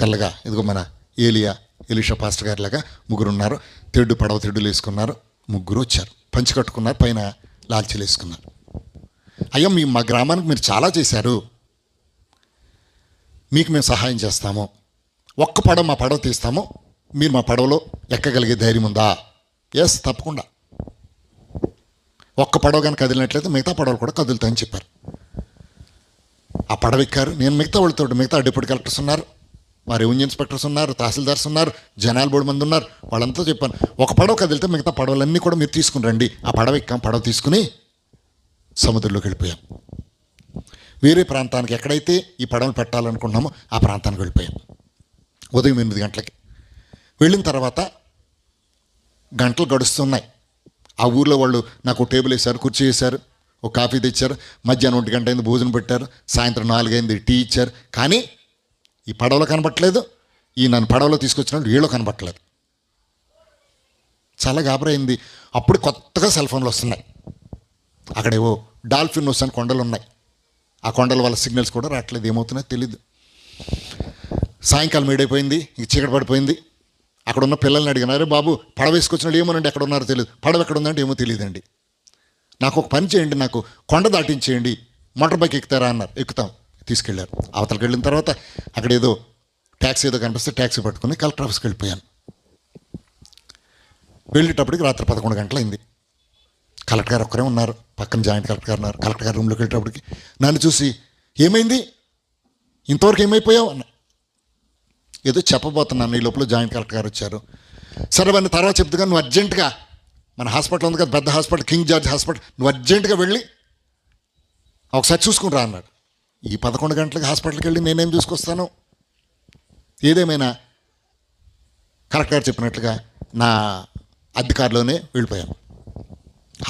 తెల్లగా, ఇదిగో మన ఎలీషా పాస్టర్ గారి లాగా 3 ఉన్నారు. పడవ తెడ్డులు వేసుకున్నారు. 3 వచ్చారు, పంచి కట్టుకున్నారు, పైన లాల్చీలు వేసుకున్నారు. అయ్యా మా గ్రామానికి మీరు చాలా చేశారు, మీకు మేము సహాయం చేస్తాము, ఒక్క పడవ మా పడవ తీస్తాము, మీరు మా పడవలో ఎక్కగలిగే ధైర్యం ఉందా? ఎస్, తప్పకుండా. ఒక్క పడవ కానీ కదిలినట్లయితే మిగతా పడవలు కూడా కదులుతాయని చెప్పారు. ఆ పడవ ఎక్కారు. నేను మిగతా వాళ్ళతో, మిగతా డిప్యూటీ కలెక్టర్స్ ఉన్నారు, మా రెవెన్యూ ఇన్స్పెక్టర్స్ ఉన్నారు, తహసీల్దార్స్ ఉన్నారు, జనాలు 3 మంది ఉన్నారు. వాళ్ళంతా చెప్పాను, ఒక పడవ కదిలితే మిగతా పడవలన్నీ కూడా మీరు తీసుకుని రండి. ఆ పడవ ఎక్కాం, పడవ తీసుకుని సముద్రంలోకి వెళ్ళిపోయాం. వేరే ప్రాంతానికి, ఎక్కడైతే ఈ పడవలు పెట్టాలనుకున్నామో ఆ ప్రాంతానికి వెళ్ళిపోయాం. ఉదయం 8 గంటలకి వెళ్ళిన తర్వాత గంటలు గడుస్తున్నాయి. ఆ ఊర్లో వాళ్ళు నాకు టేబుల్ వేశారు, కుర్చీ వేశారు, ఒక కాఫీ తెచ్చారు. మధ్యాహ్నం 1 గంట అయింది, భోజనం పెట్టారు. సాయంత్రం 4 అయింది, టీ ఇచ్చారు. కానీ ఈ పడవలో కనబట్టలేదు, ఈ నన్ను పడవలో తీసుకొచ్చినట్టు వీళ్ళు కనబట్టలేదు. చాలా గాబరైంది. అప్పుడు కొత్తగా సెల్ ఫోన్లు వస్తున్నాయి. అక్కడేవో డాల్ఫిన్ నోస్ అని కొండలు ఉన్నాయి. ఆ కొండల వల్ల సిగ్నల్స్ కూడా రావట్లేదు, ఏమవుతున్నాయో తెలీదు. సాయంకాలం ఏడైపోయింది, ఇంక చీకటి పడిపోయింది. అక్కడ ఉన్న పిల్లల్ని అడిగినారు, బాబు పడవ వేసుకొచ్చినాడు, ఏమోనండి ఎక్కడ ఉన్నారో తెలియదు, పడవ ఎక్కడ ఉందంటే ఏమో తెలియదండి, నాకు ఒక పని చేయండి, నాకు కొండ దాటించేయండి, మోటార్ బైక్ ఎక్కుతారా అన్నారు. ఎక్కుతాం, తీసుకెళ్లారు. అవతలకి వెళ్ళిన తర్వాత అక్కడ ఏదో ట్యాక్సీ ఏదో కనిపిస్తే ట్యాక్సీ పట్టుకుని కలెక్టర్ ఆఫీస్కి వెళ్ళిపోయాను. వెళ్ళేటప్పటికి రాత్రి 11 గంటలైంది. కలెక్టర్ గారు ఒక్కరే ఉన్నారు, పక్కన జాయింట్ కలెక్టర్ గారు ఉన్నారు. కలెక్టర్ గారు రూమ్లోకి వెళ్ళేటప్పటికి నన్ను చూసి, ఏమైంది, ఇంతవరకు ఏమైపోయావు అన్న. ఏదో చెప్పబోతున్నాను, ఈ లోపల జాయింట్ కలెక్టర్ గారు వచ్చారు. సరే వాడిని తర్వాత చెప్తుగా, నువ్వు అర్జెంటుగా మన హాస్పిటల్ ఉంది కదా, పెద్ద హాస్పిటల్, కింగ్ జార్జ్ హాస్పిటల్, నువ్వు అర్జెంటుగా వెళ్ళి ఒకసారి చూసుకుని రా అన్నాడు. ఈ 11 గంటలకు హాస్పిటల్కి వెళ్ళి నేనేం చూసుకొస్తాను? ఏదేమైనా కలెక్టర్ గారు చెప్పినట్లుగా నా అధికారిలోనే వెళ్ళిపోయాను.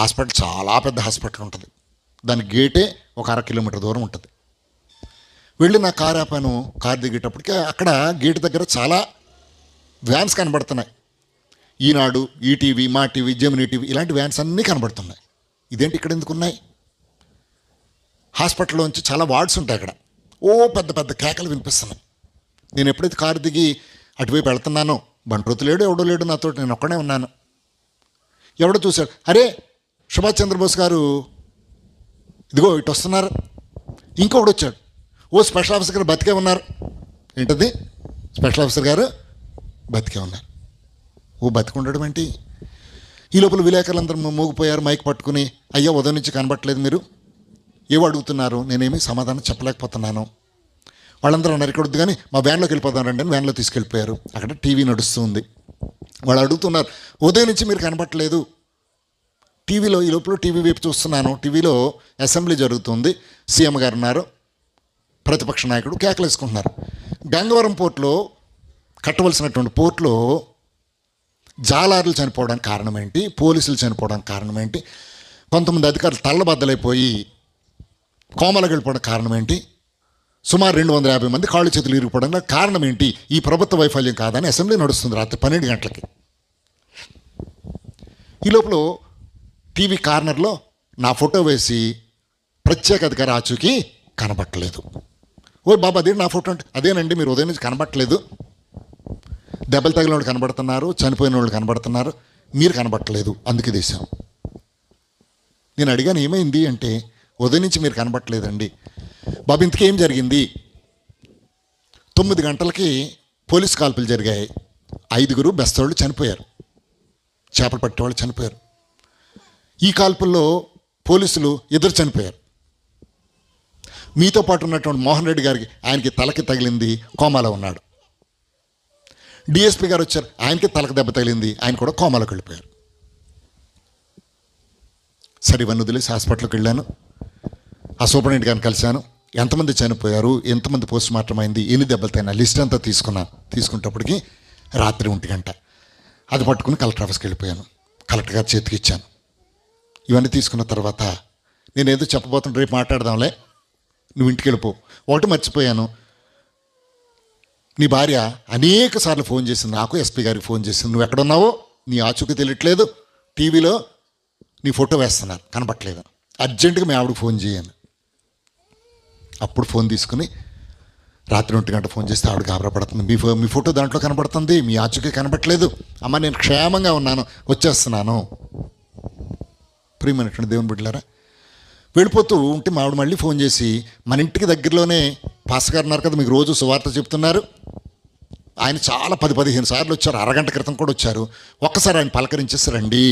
హాస్పిటల్ చాలా పెద్ద హాస్పిటల్ ఉంటుంది, దాని గేటే ఒక 1/2 కిలోమీటర్ దూరం ఉంటుంది. వెళ్ళి నా కారు ఆపాను. కారు దిగేటప్పటికి అక్కడ గేట్ దగ్గర చాలా వ్యాన్స్ కనబడుతున్నాయి. ఈనాడు, ఈటీవీ, మా టీవీ, జెమినీ టీవీ, ఇలాంటి వ్యాన్స్ అన్నీ కనబడుతున్నాయి. ఇదేంటి ఇక్కడ ఎందుకు ఉన్నాయి? హాస్పిటల్లోంచి చాలా వార్డ్స్ ఉంటాయి అక్కడ. ఓ పెద్ద పెద్ద కేకలు వినిపిస్తున్నాయి. నేను ఎప్పుడైతే కారు దిగి అటువైపు వెళ్తున్నానో, బంట్రోతు లేడు, ఎవడో లేడు నాతో, నేను ఒక్కడే ఉన్నాను. ఎవడో చూశాడు, అరే సుభాష్ చంద్రబోస్ గారు ఇదిగో ఇటు వస్తున్నారు. ఇంకొకడు వచ్చాడు, ఓ స్పెషల్ ఆఫీసర్ గారు బతికే ఉన్నారు. ఏంటది, స్పెషల్ ఆఫీసర్ గారు బతికే ఉన్నారు. ఓ బతికుండడం ఏంటి? ఈ లోపల విలేకరులందరూ మోగిపోయారు, మైక్ పట్టుకుని, అయ్యా ఉదయం నుంచి కనబట్టలేదు, మీరు ఏవో అడుగుతున్నారు, నేనేమి సమాధానం చెప్పలేకపోతున్నాను. వాళ్ళందరూ అన్నారు, ఇక్కడ వద్దు కానీ మా వ్యాన్లోకి వెళ్ళిపోతాం రండి అని వ్యాన్లో తీసుకెళ్ళిపోయారు. అక్కడ టీవీ నడుస్తుంది. వాళ్ళు అడుగుతున్నారు, ఉదయం నుంచి మీరు కనబట్టలేదు. టీవీలో, ఈ లోపల టీవీ వైపు చూస్తున్నాను, టీవీలో అసెంబ్లీ జరుగుతుంది, సీఎం గారు ఉన్నారు, ప్రతిపక్ష నాయకుడు కేకలేసుకుంటున్నారు. గంగవరం పోర్టులో, కట్టవలసినటువంటి పోర్టులో జాలారులు చనిపోవడానికి కారణం ఏంటి, పోలీసులు చనిపోవడానికి కారణం ఏంటి, కొంతమంది అధికారులు తల్లబద్దలైపోయి కోమలకు వెళ్ళిపోవడానికి కారణం ఏంటి, సుమారు 250 మంది కాళ్ళు చేతులు ఇరిగిపోవడానికి కారణం ఏంటి? ఈ ప్రభుత్వ వైఫల్యం కాదని అసెంబ్లీ నడుస్తుంది రాత్రి 12 గంటలకి. ఈ లోపల టీవీ కార్నర్లో నా ఫోటో వేసి ప్రత్యేక అధికారి ఆచూకీ కనబట్టలేదు. ఓ బాబా అదే నా ఫోటో అంటే, అదేనండి మీరు ఉదయం నుంచి కనబట్టలేదు, దెబ్బలు తగిలిన వాళ్ళు కనబడుతున్నారు, చనిపోయిన వాళ్ళు కనబడుతున్నారు, మీరు కనబట్టలేదు, అందుకే తీసాం. నేను అడిగాను ఏమైంది అంటే, ఉదయం నుంచి మీరు కనబట్టలేదండి. బాబు ఇంతకేం జరిగింది? 9 గంటలకి పోలీస్ కాల్పులు జరిగాయి, 5 బెస్తవాళ్ళు చనిపోయారు, చేపలు పట్టేవాళ్ళు చనిపోయారు. ఈ కాల్పుల్లో పోలీసులు 2 చనిపోయారు. మీతో పాటు ఉన్నటువంటి మోహన్ రెడ్డి గారికి, ఆయనకి తలకి తగిలింది, కోమాలో ఉన్నాడు. డిఎస్పీ గారు వచ్చారు, ఆయనకి తలకి దెబ్బ తగిలింది, ఆయన కూడా కోమాలోకి వెళ్ళిపోయారు. సరే ఇవన్నీ వదిలేసి హాస్పిటల్కి వెళ్ళాను. ఆ సూపరింటెండెంట్ గారిని కలిశాను. ఎంతమంది చనిపోయారు, ఎంతమంది పోస్ట్ మార్టం అయింది, ఎన్ని దెబ్బలు తగిన లిస్ట్ అంతా తీసుకున్నాను. తీసుకునేటప్పటికి రాత్రి 1 గంట. అది పట్టుకుని కలెక్టర్ ఆఫీస్కి వెళ్ళిపోయాను. కలెక్టర్ గారి చేతికి ఇచ్చాను. ఇవన్నీ తీసుకున్న తర్వాత నేనేదో చెప్పబోతుంటే రేపు మాట్లాడదాంలే, నువ్వు ఇంటికి వెళ్ళిపో. ఒకటి మర్చిపోయాను, నీ భార్య అనేక సార్లు ఫోన్ చేసింది నాకు, ఎస్పీ గారికి ఫోన్ చేసింది, నువ్వు ఎక్కడున్నావో నీ ఆచూకీ తెలియట్లేదు, టీవీలో నీ ఫోటో వేస్తున్నారు కనపట్లేదు, అర్జెంటుగా మీ ఆవిడకి ఫోన్ చేయను. అప్పుడు ఫోన్ తీసుకుని రాత్రి 1 గంట ఫోన్ చేస్తే ఆవిడ గాబరాపడుతుంది, మీ ఫోటో దాంట్లో కనబడుతుంది, మీ ఆచూకీ కనబట్టలేదు, అమ్మ నేను క్షేమంగా ఉన్నాను, వచ్చేస్తున్నాను. ప్రియమైనటువంటి దేవుని బిడ్డలారా, వెళ్ళిపోతూ ఉంటే మా ఆవిడ మళ్ళీ ఫోన్ చేసి, మన ఇంటికి దగ్గరలోనే పాస్టర్ గారు ఉన్నారు కదా, మీకు రోజు సువార్త చెప్తున్నారు, ఆయన చాలా 10-15 సార్లు వచ్చారు, అరగంట క్రితం కూడా వచ్చారు, ఒక్కసారి ఆయన పలకరించేసి రండి.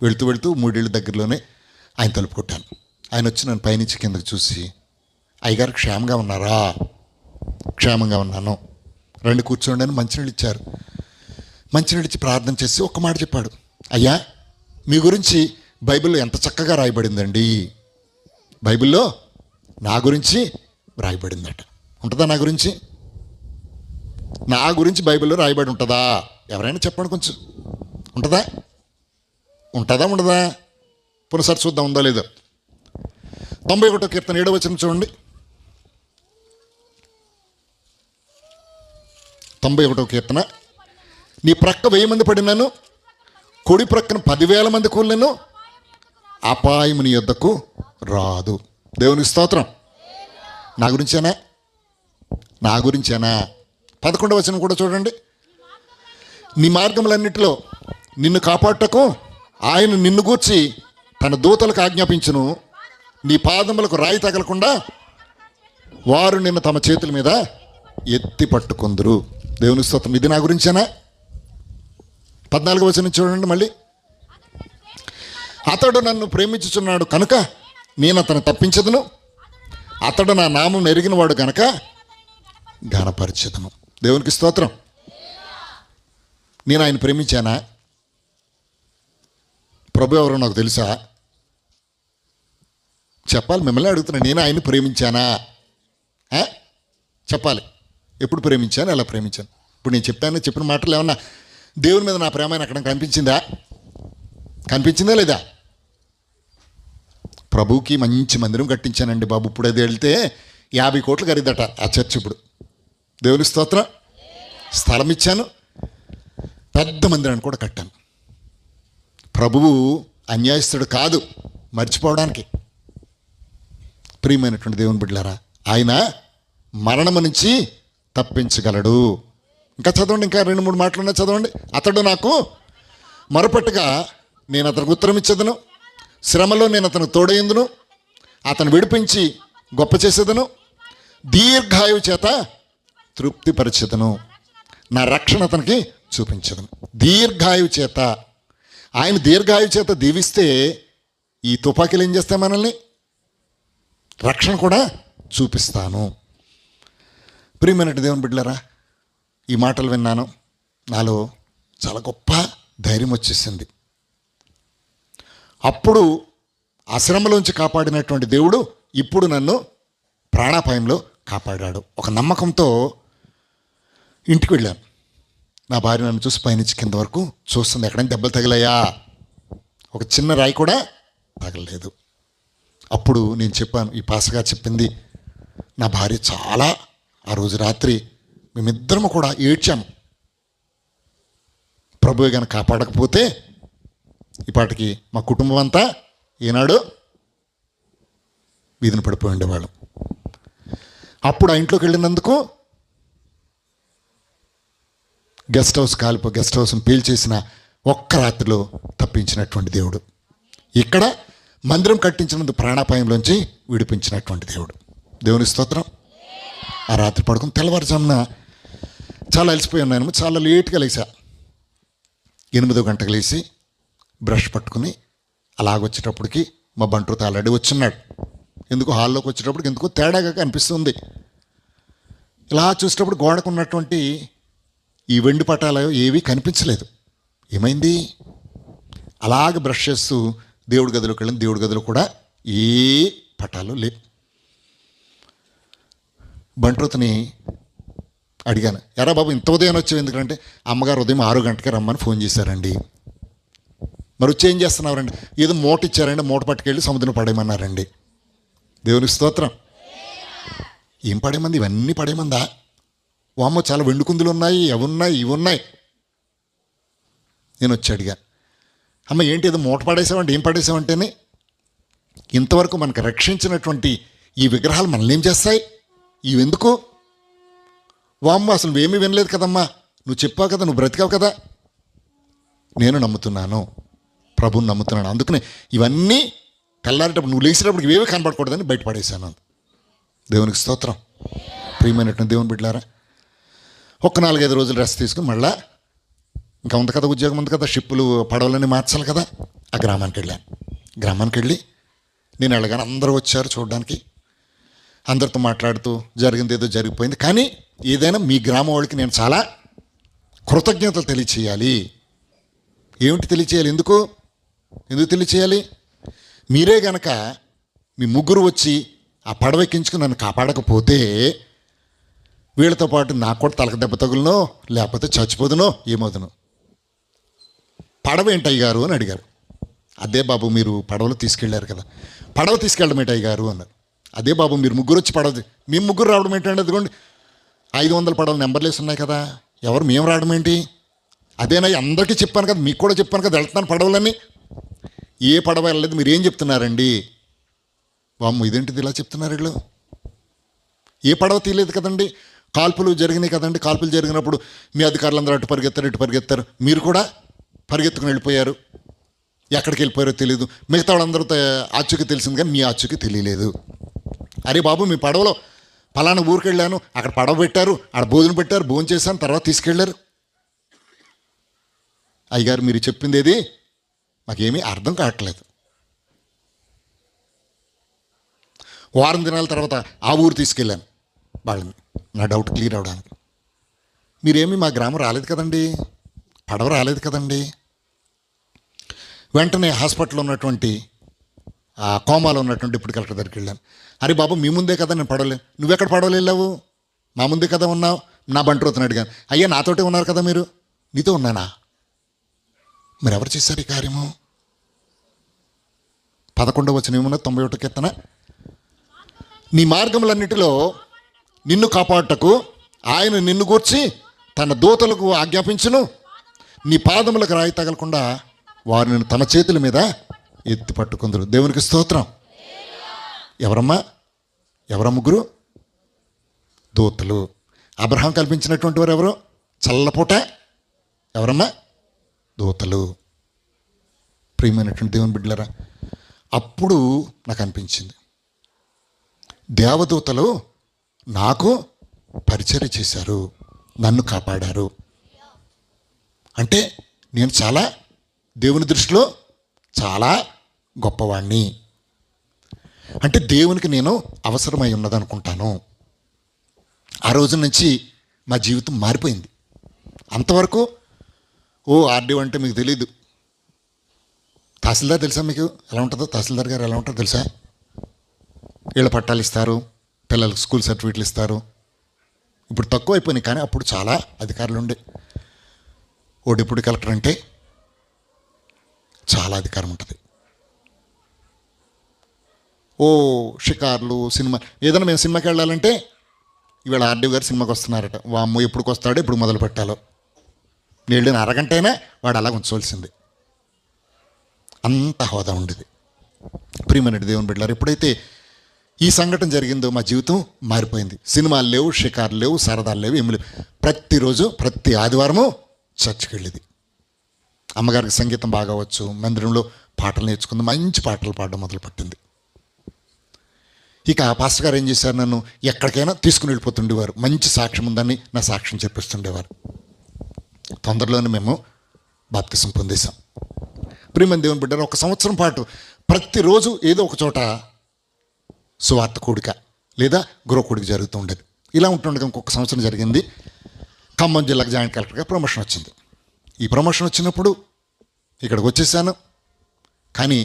వెళుతూ 3 ఇళ్ళ దగ్గరలోనే ఆయన తలుపు కొట్టాను. ఆయన వచ్చి నన్ను పైనుంచి కిందకి చూసి, అయ్యగారు క్షేమంగా ఉన్నారా? క్షేమంగా ఉన్నాను, రండి కూర్చోండి అని మంచినీళ్ళు ఇచ్చారు. మంచినీళ్ళు ఇచ్చి ప్రార్థన చేసి ఒక్క మాట చెప్పాడు, అయ్యా మీ గురించి బైబిల్లో ఎంత చక్కగా రాయబడిందండి, బైబిల్లో నా గురించి రాయబడిందట. ఉంటుందా నా గురించి? నా గురించి బైబిల్లో రాయబడి ఉంటుందా? ఎవరైనా చెప్పండి కొంచెం. ఉంటుందా? ఉండదా? పునసారి చూద్దాం, ఉందా లేదా. 91వ కీర్తన 7వ వచనం చూడండి. 91వ కీర్తన, నీ ప్రక్క 1000 మంది పడినాను, కుడి ప్రక్కన 10,000 మంది కూలినను, అపాయము నీ యొద్దకు రాదు. దేవునికి స్తోత్రం. నా గురించేనా? 11వ వచనం కూడా చూడండి. నీ మార్గములన్నిటిలో నిన్ను కాపాడుటకు ఆయన నిన్ను గూర్చి తన దూతలకు ఆజ్ఞాపించును, నీ పాదములకు రాయి తగలకుండా వారు నిన్ను తమ చేతుల మీద ఎత్తి పట్టుకుందురు. దేవుని స్తోత్రం. ఇది నా గురించేనా? 14వ వచనం చూడండి మళ్ళీ. అతడు నన్ను ప్రేమించుచున్నాడు కనుక నేను అతను తప్పించదును, అతడు నా నామం ఎరిగిన వాడు కనుక ఘనపరచెదను. దేవునికి స్తోత్రం. నేను ఆయన ప్రేమించానా? ప్రభు ఎవరో నాకు తెలుసా? చెప్పాలి, మిమ్మల్ని అడుగుతున్నా. నేను ఆయన్ని ప్రేమించానా? చెప్పాలి. ఎప్పుడు ప్రేమించాను, ఎలా ప్రేమించాను? ఇప్పుడు నేను చెప్పిన మాటలు ఏమన్నా దేవుని మీద నా ప్రేమ అక్కడ కనిపించిందా లేదా? ప్రభువుకి మంచి మందిరం కట్టించానండి బాబు. ఇప్పుడు అది వెళ్తే 50 కోట్లు ఖరీదట ఆ చర్చ్. ఇప్పుడు దేవుని స్తోత్రం. స్థలం ఇచ్చాను, పెద్ద మందిరాన్ని కూడా కట్టాను. ప్రభువు అన్యాయస్తుడు కాదు మర్చిపోవడానికి. ప్రియమైనటువంటి దేవుని బిడ్డలారా, ఆయన మరణము నుంచి తప్పించగలడు. ఇంకా చదవండి, ఇంకా 2-3 మాటలు ఉన్నాయి, చదవండి. అతడు నాకు మొరపెట్టగా నేను అతనికి ఉత్తరం ఇచ్చేదను, శ్రమలో నేను అతను తోడైందును, అతను విడిపించి గొప్ప చేసేదను, దీర్ఘాయువు చేత తృప్తిపరిచేదను, నా రక్షణ అతనికి చూపించదను. దీర్ఘాయువు చేత, ఆయన దీర్ఘాయువు చేత దీవిస్తే ఈ తుపాకీలు ఏం చేస్తాయి? మనల్ని రక్షణ కూడా చూపిస్తాను. ప్రియమైనటువంటి దేవుని బిడ్డలారా, ఈ మాటలు విన్నాను, నాలో చాలా గొప్ప ధైర్యం వచ్చేసింది. అప్పుడు అశ్రమలోంచి కాపాడినటువంటి దేవుడు ఇప్పుడు నన్ను ప్రాణాపాయంలో కాపాడాడు. ఒక నమ్మకంతో ఇంటికి వెళ్ళాను. నా భార్య నన్ను చూసి పైనుంచి కింద వరకు చూస్తుంది. ఎక్కడైనా దెబ్బలు తగిలాయా? ఒక చిన్న రాయి కూడా తగలలేదు. అప్పుడు నేను చెప్పాను, ఈ పాసగా చెప్పింది నా భార్య చాలా, ఆ రోజు రాత్రి మేమిద్దరము కూడా ఏడ్చాము. ప్రభువే గాని కాపాడకపోతే ఈ పాటికి మా కుటుంబం అంతా ఈనాడు వీధిని పడిపోయి ఉండేవాళ్ళం. అప్పుడు ఆ ఇంట్లోకి వెళ్ళినందుకు గెస్ట్ హౌస్ని పీల్చేసిన ఒక్క రాత్రిలో తప్పించినటువంటి దేవుడు. ఇక్కడ మందిరం కట్టించినందుకు ప్రాణాపాయంలోంచి విడిపించినటువంటి దేవుడు. దేవుని స్తోత్రం. ఆ రాత్రి పడుకుని తెల్లవారుజామున చాలా అలసిపోయి ఉన్నాను. చాలా లేట్గా లేచా. 8 గంటలకు లేచి బ్రష్ పట్టుకుని అలాగొచ్చేటప్పటికి మా బంట్రోత్ ఆల్రెడీ వచ్చున్నాడు. ఎందుకు హాల్లోకి వచ్చేటప్పటికి ఎందుకో తేడాగా కనిపిస్తుంది. ఇలా చూసేటప్పుడు గోడకు ఉన్నటువంటి ఈ వెండి పటాలు ఏవీ కనిపించలేదు. ఏమైంది? అలాగ బ్రష్ చేస్తూ దేవుడి గదిలోకి వెళ్ళిన దేవుడి గదిలో కూడా ఏ పటాలు లేవు. బంట్రోత్ని అడిగాను, ఎరా బాబు ఇంత ఉదయం వచ్చావు ఎందుకంటే అమ్మగారు ఉదయం 6 గంటకే రమ్మని ఫోన్ చేశారండి. మరి వచ్చి ఏం చేస్తున్నారండి? ఏదో మూట ఇచ్చారండి, మూట పట్టుకెళ్ళి సముద్రం పడేయమన్నారండి. దేవుని స్తోత్రం. ఏం పడేమంది? ఇవన్నీ పడేమందా? వామ్మో చాలా వెండి కుందులు ఉన్నాయి, అవి ఉన్నాయి, ఇవి ఉన్నాయి. నేను వచ్చి అడిగా, అమ్మ ఏంటి ఏదో మూట పడేసామంటే ఏం పడేసామంటేనే ఇంతవరకు మనకు రక్షించినటువంటి ఈ విగ్రహాలు మనల్ని ఏం చేస్తాయి? ఇవెందుకు? వామ్మ అసలు నువ్వేమీ వినలేదు కదమ్మా, నువ్వు చెప్పావు కదా, నువ్వు బ్రతికావు కదా. నేను నమ్ముతున్నాను, ప్రభుని నమ్ముతున్నాను, అందుకనే ఇవన్నీ తెల్లారేటప్పుడు నువ్వు లేచేటప్పుడు ఇవేవి కనపడకూడదని బయటపడేశాను. దేవునికి స్తోత్రం. ప్రియమైనటువంటి దేవుని బిడ్డలారా, ఒక 4-5 రోజులు రెస్ట్ తీసుకుని మళ్ళా ఇంకా ఉంది కదా, ఉద్యోగం ఉంది కదా, షిప్పులు పడవలన్నీ మార్చాలి కదా. ఆ గ్రామానికి వెళ్ళాను. గ్రామానికి వెళ్ళి నేను వెళ్ళగానే అందరూ వచ్చారు చూడడానికి. అందరితో మాట్లాడుతూ జరిగింది ఏదో జరిగిపోయింది. కానీ ఏదైనా మీ గ్రామం వాళ్ళకి నేను చాలా కృతజ్ఞతలు తెలియచేయాలి. ఏమిటి తెలియచేయాలి? ఎందుకు తెలియచేయాలి? మీరే గనక మీ ముగ్గురు వచ్చి ఆ పడవెక్కించుకుని నన్ను కాపాడకపోతే వీళ్ళతో పాటు నాకు కూడా తలక దెబ్బ తగులునో లేకపోతే చచ్చిపోదునో ఏమవుదునో. పడవ ఏంటి అయ్యగారు అని అడిగారు. అదే బాబు మీరు పడవలో తీసుకెళ్ళారు కదా. పడవ తీసుకెళ్ళడం ఏంటి అయ్యగారు అన్నారు. అదే బాబు మీరు ముగ్గురు వచ్చి పడవ, మేము ముగ్గురు రావడం ఏంటంటే అదిగోండి 500 పడవలు నెంబర్లు వేసి ఉన్నాయి కదా, ఎవరు మేము రావడం ఏంటి? అదేనా అందరికీ చెప్పాను కదా, మీకు కూడా చెప్పాను కదా వెళ్తున్నాను పడవలన్నీ. ఏ పడవ వెళ్ళలేదు, మీరు ఏం చెప్తున్నారండి? వామ్మ ఇదేంటిది ఇలా చెప్తున్నారు వీళ్ళు. ఏ పడవ తీయలేదు కదండి, కాల్పులు జరిగినాయి కదండి. కాల్పులు జరిగినప్పుడు మీ అధికారులందరూ అటు పరిగెత్తారు, మీరు కూడా పరిగెత్తుకుని వెళ్ళిపోయారు. ఎక్కడికి వెళ్ళిపోయారో తెలియదు. మిగతా వాళ్ళందరూ ఆచూకీ తెలిసింది కానీ మీ ఆచూకీ తెలియలేదు. అరే బాబు మీ పడవలో ఫలానా ఊరికి వెళ్ళాను, అక్కడ పడవ పెట్టారు, అక్కడ భోజనం పెట్టారు, భోజనం చేశాను, తర్వాత తీసుకెళ్ళారు. అయ్యగారు మీరు చెప్పింది ఏది మాకేమీ అర్థం కావట్లేదు. వారం దినాల తర్వాత ఆ ఊరు తీసుకెళ్ళాను వాళ్ళని, నా డౌట్ క్లియర్ అవడానికి. మీరేమీ మా గ్రామం రాలేదు కదండి, పడవ రాలేదు కదండి. వెంటనే హాస్పిటల్లో ఉన్నటువంటి కోమాలో ఉన్నటువంటి డిప్యూటీ కలెక్టర్ దగ్గరికి వెళ్ళాను. అరే బాబు మీ ముందే కదా నేను పడవలేను. నువ్వెక్కడ పడవలు వెళ్ళావు? మా ముందే కదా ఉన్నావు. నా బంట్రోత్ని అడిగాను. అయ్యా నాతోటే ఉన్నారు కదా మీరు. నీతో ఉన్నానా? మరి ఎవరు చేశారు ఈ కార్యము? 11వ వచనం ఏమన్నా 91 కీర్తన, నీ మార్గములన్నిటిలో నిన్ను కాపాడుటకు ఆయన నిన్ను గూర్చి తన దూతలకు ఆజ్ఞాపించును, నీ పాదములకు రాయి తగలకుండా వారిని తమ చేతుల మీద ఎత్తి పట్టుకుందరు. దేవునికి స్తోత్రం. ఎవరమ్మా? ఎవరా ముగ్గురు? దూతలు. అబ్రహాం కల్పించినటువంటి వారు ఎవరు? చల్లపూట. ఎవరమ్మా? దూతలు. ప్రియమైనటువంటి దేవుని బిడ్డలారా, అప్పుడు నాకు అనిపించింది దేవదూతలు నాకు పరిచర్య చేశారు, నన్ను కాపాడారు. అంటే నేను చాలా దేవుని దృష్టిలో చాలా గొప్పవాణ్ణి. అంటే దేవునికి నేను అవసరమై ఉన్నదనుకుంటాను. ఆ రోజు నుంచి మా జీవితం మారిపోయింది. అంతవరకు ఆర్డీఓ అంటే మీకు తెలీదు. తహసీల్దార్ తెలుసా మీకు ఎలా ఉంటుందో? తహసీల్దార్ గారు ఎలా ఉంటుందో తెలుసా? వీళ్ళ పట్టాలు ఇస్తారు, పిల్లలకు స్కూల్ సర్టిఫికెట్లు ఇస్తారు. ఇప్పుడు తక్కువ అయిపోయినాయి కానీ అప్పుడు చాలా అధికారులు ఉండే. డిప్యూటీ కలెక్టర్ అంటే చాలా అధికారం ఉంటుంది. షికార్లు, సినిమా, ఏదైనా మేము సినిమాకి వెళ్ళాలంటే ఇవాళ ఆర్డీఓ గారు సినిమాకి వస్తున్నారట. వామ్మో ఎప్పుడు వస్తాడో, ఎప్పుడు మొదలు పెట్టాలో. నేను వెళ్ళిన అరగంట అయినా వాడు అలా ఉంచవలసింది. అంత హోదా ఉండేది. ప్రియమైన దేవుని బిడ్డలారు, ఎప్పుడైతే ఈ సంఘటన జరిగిందో మా జీవితం మారిపోయింది. సినిమాలు లేవు, షికార్లు లేవు, సరదాలు లేవు, ఏమి లేవు. ప్రతిరోజు ప్రతి ఆదివారము చర్చికి వెళ్ళేది. అమ్మగారికి సంగీతం బాగా వచ్చు. మందిరంలో పాటలు నేర్చుకుంది. మంచి పాటలు పాడడం మొదలుపెట్టింది. ఇక పాస్టర్ గారు ఏం చేశారు, నన్ను ఎక్కడికైనా తీసుకుని వెళ్ళిపోతుండేవారు. మంచి సాక్ష్యం ఉందని నా సాక్ష్యం చెప్పిస్తుండేవారు. తొందరలోనే మేము బాప్తిసం పొందేశాం. ప్రియమైన దేవుని బిడ్డలు, 1 సంవత్సరం పాటు ప్రతిరోజు ఏదో ఒక చోట సువార్త కూడిక లేదా గృహ కూడిక జరుగుతూ ఉండేది. ఇలా ఉంటుండగా ఇంకొక సంవత్సరం జరిగింది. ఖమ్మం జిల్లాకు జాయింట్ కలెక్టర్గా ప్రమోషన్ వచ్చింది. ఈ ప్రమోషన్ వచ్చినప్పుడు ఇక్కడికి వచ్చేసాను. కానీ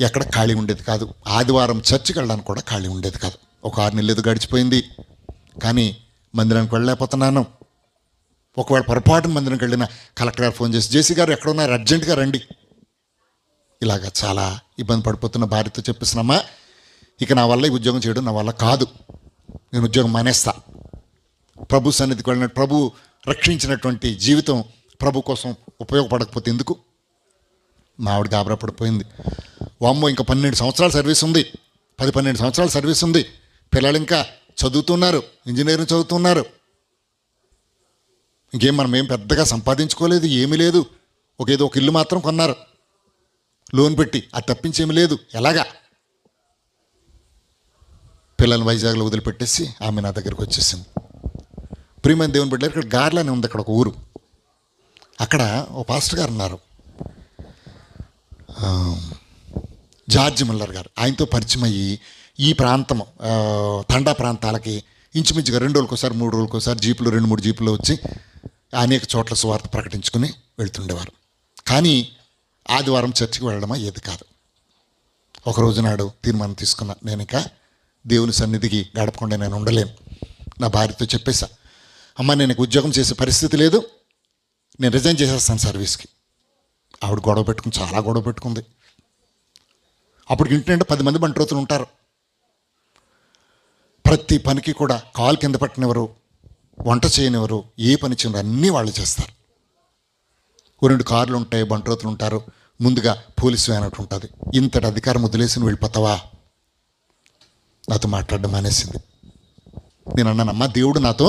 ఎక్కడ ఖాళీ ఉండేది కాదు. ఆదివారం చర్చికి వెళ్ళడానికి కూడా ఖాళీ ఉండేది కాదు. ఒక 6 నెలలు ఏదో గడిచిపోయింది. కానీ మందిరానికి వెళ్ళలేకపోతున్నాను. ఒకవేళ పొరపాటున మందిరానికి వెళ్ళిన కలెక్టర్ గారు ఫోన్ చేసి, జేసీ గారు ఎక్కడ ఉన్నారు, అర్జెంటుగా రండి. ఇలాగ చాలా ఇబ్బంది పడిపోతున్న భార్యతో చెప్పేసినమ్మా, ఇక నా వల్ల ఈ ఉద్యోగం చేయడం నా వల్ల కాదు, నేను ఉద్యోగం మానేస్తా. ప్రభు సన్నిధికి వెళ్ళినట్టు, ప్రభు రక్షించినటువంటి జీవితం ప్రభు కోసం ఉపయోగపడకపోతే ఎందుకు? మా ఆవిడ గాబరా పడిపోయింది. వామ్మో, ఇంకా 12 సంవత్సరాల సర్వీస్ ఉంది, 10-12 సంవత్సరాల సర్వీస్ ఉంది. పిల్లలు ఇంకా చదువుతున్నారు, ఇంజనీరింగ్ చదువుతున్నారు. ఇంకేం మనం ఏం పెద్దగా సంపాదించుకోలేదు, ఏమీ లేదు. ఏదో ఒక ఇల్లు మాత్రం కొన్నారు లోన్ పెట్టి, అది తప్పించేమీ లేదు. ఎలాగా? పిల్లల్ని వైజాగ్లో వదిలిపెట్టేసి ఆమె నా దగ్గరికి వచ్చేసింది. ప్రియమైన దేవుని బిడ్డ, ఇక్కడ గార్లని ఉంది, అక్కడ ఒక ఊరు. అక్కడ ఓ పాస్టర్ గారు ఉన్నారు, జార్జ్ మిల్లర్ గారు. ఆయనతో పరిచయం అయ్యి ఈ ప్రాంతం తండా ప్రాంతాలకి ఇంచుమించుగా 2 రోజులకోసారి 3 రోజులకోసారి జీపులు 2-3 జీపులు వచ్చి అనేక చోట్ల సువార్త ప్రకటించుకుని వెళ్తుండేవారు. కానీ ఆదివారం చర్చికి వెళ్ళడం అయ్యేది కాదు. ఒకరోజు నాడు తీర్మానం తీసుకున్నా, నేను ఇక దేవుని సన్నిధికి గడపకుండా నేను ఉండలేను. నా భార్యతో చెప్పేశా, అమ్మ నేను ఉద్యోగం చేసే పరిస్థితి లేదు, నేను రిజైన్ చేసేస్తాను సర్వీస్కి. ఆవిడ గొడవ పెట్టుకుని, చాలా గొడవ పెట్టుకుంది. అప్పుడు ఇంటి నిండా 10 మంది బంట్రోతులు ఉంటారు. ప్రతి పనికి కూడా కాలు కింద పట్టినెవరు, వంట చేయనివ్వరు, ఏ పని చేయనివ్వరు, అన్నీ వాళ్ళు చేస్తారు. 2 కార్లు ఉంటాయి, బంట్రోతులు ఉంటారు, ముందుగా పోలీసు వ్యాన్ ఒకటి ఉంటుంది. ఇంతటి అధికారం వదిలేసి నువ్వు వెళ్ళిపోతావా? నాతో మాట్లాడడం మానేసింది. నేను అన్నానమ్మా, దేవుడు నాతో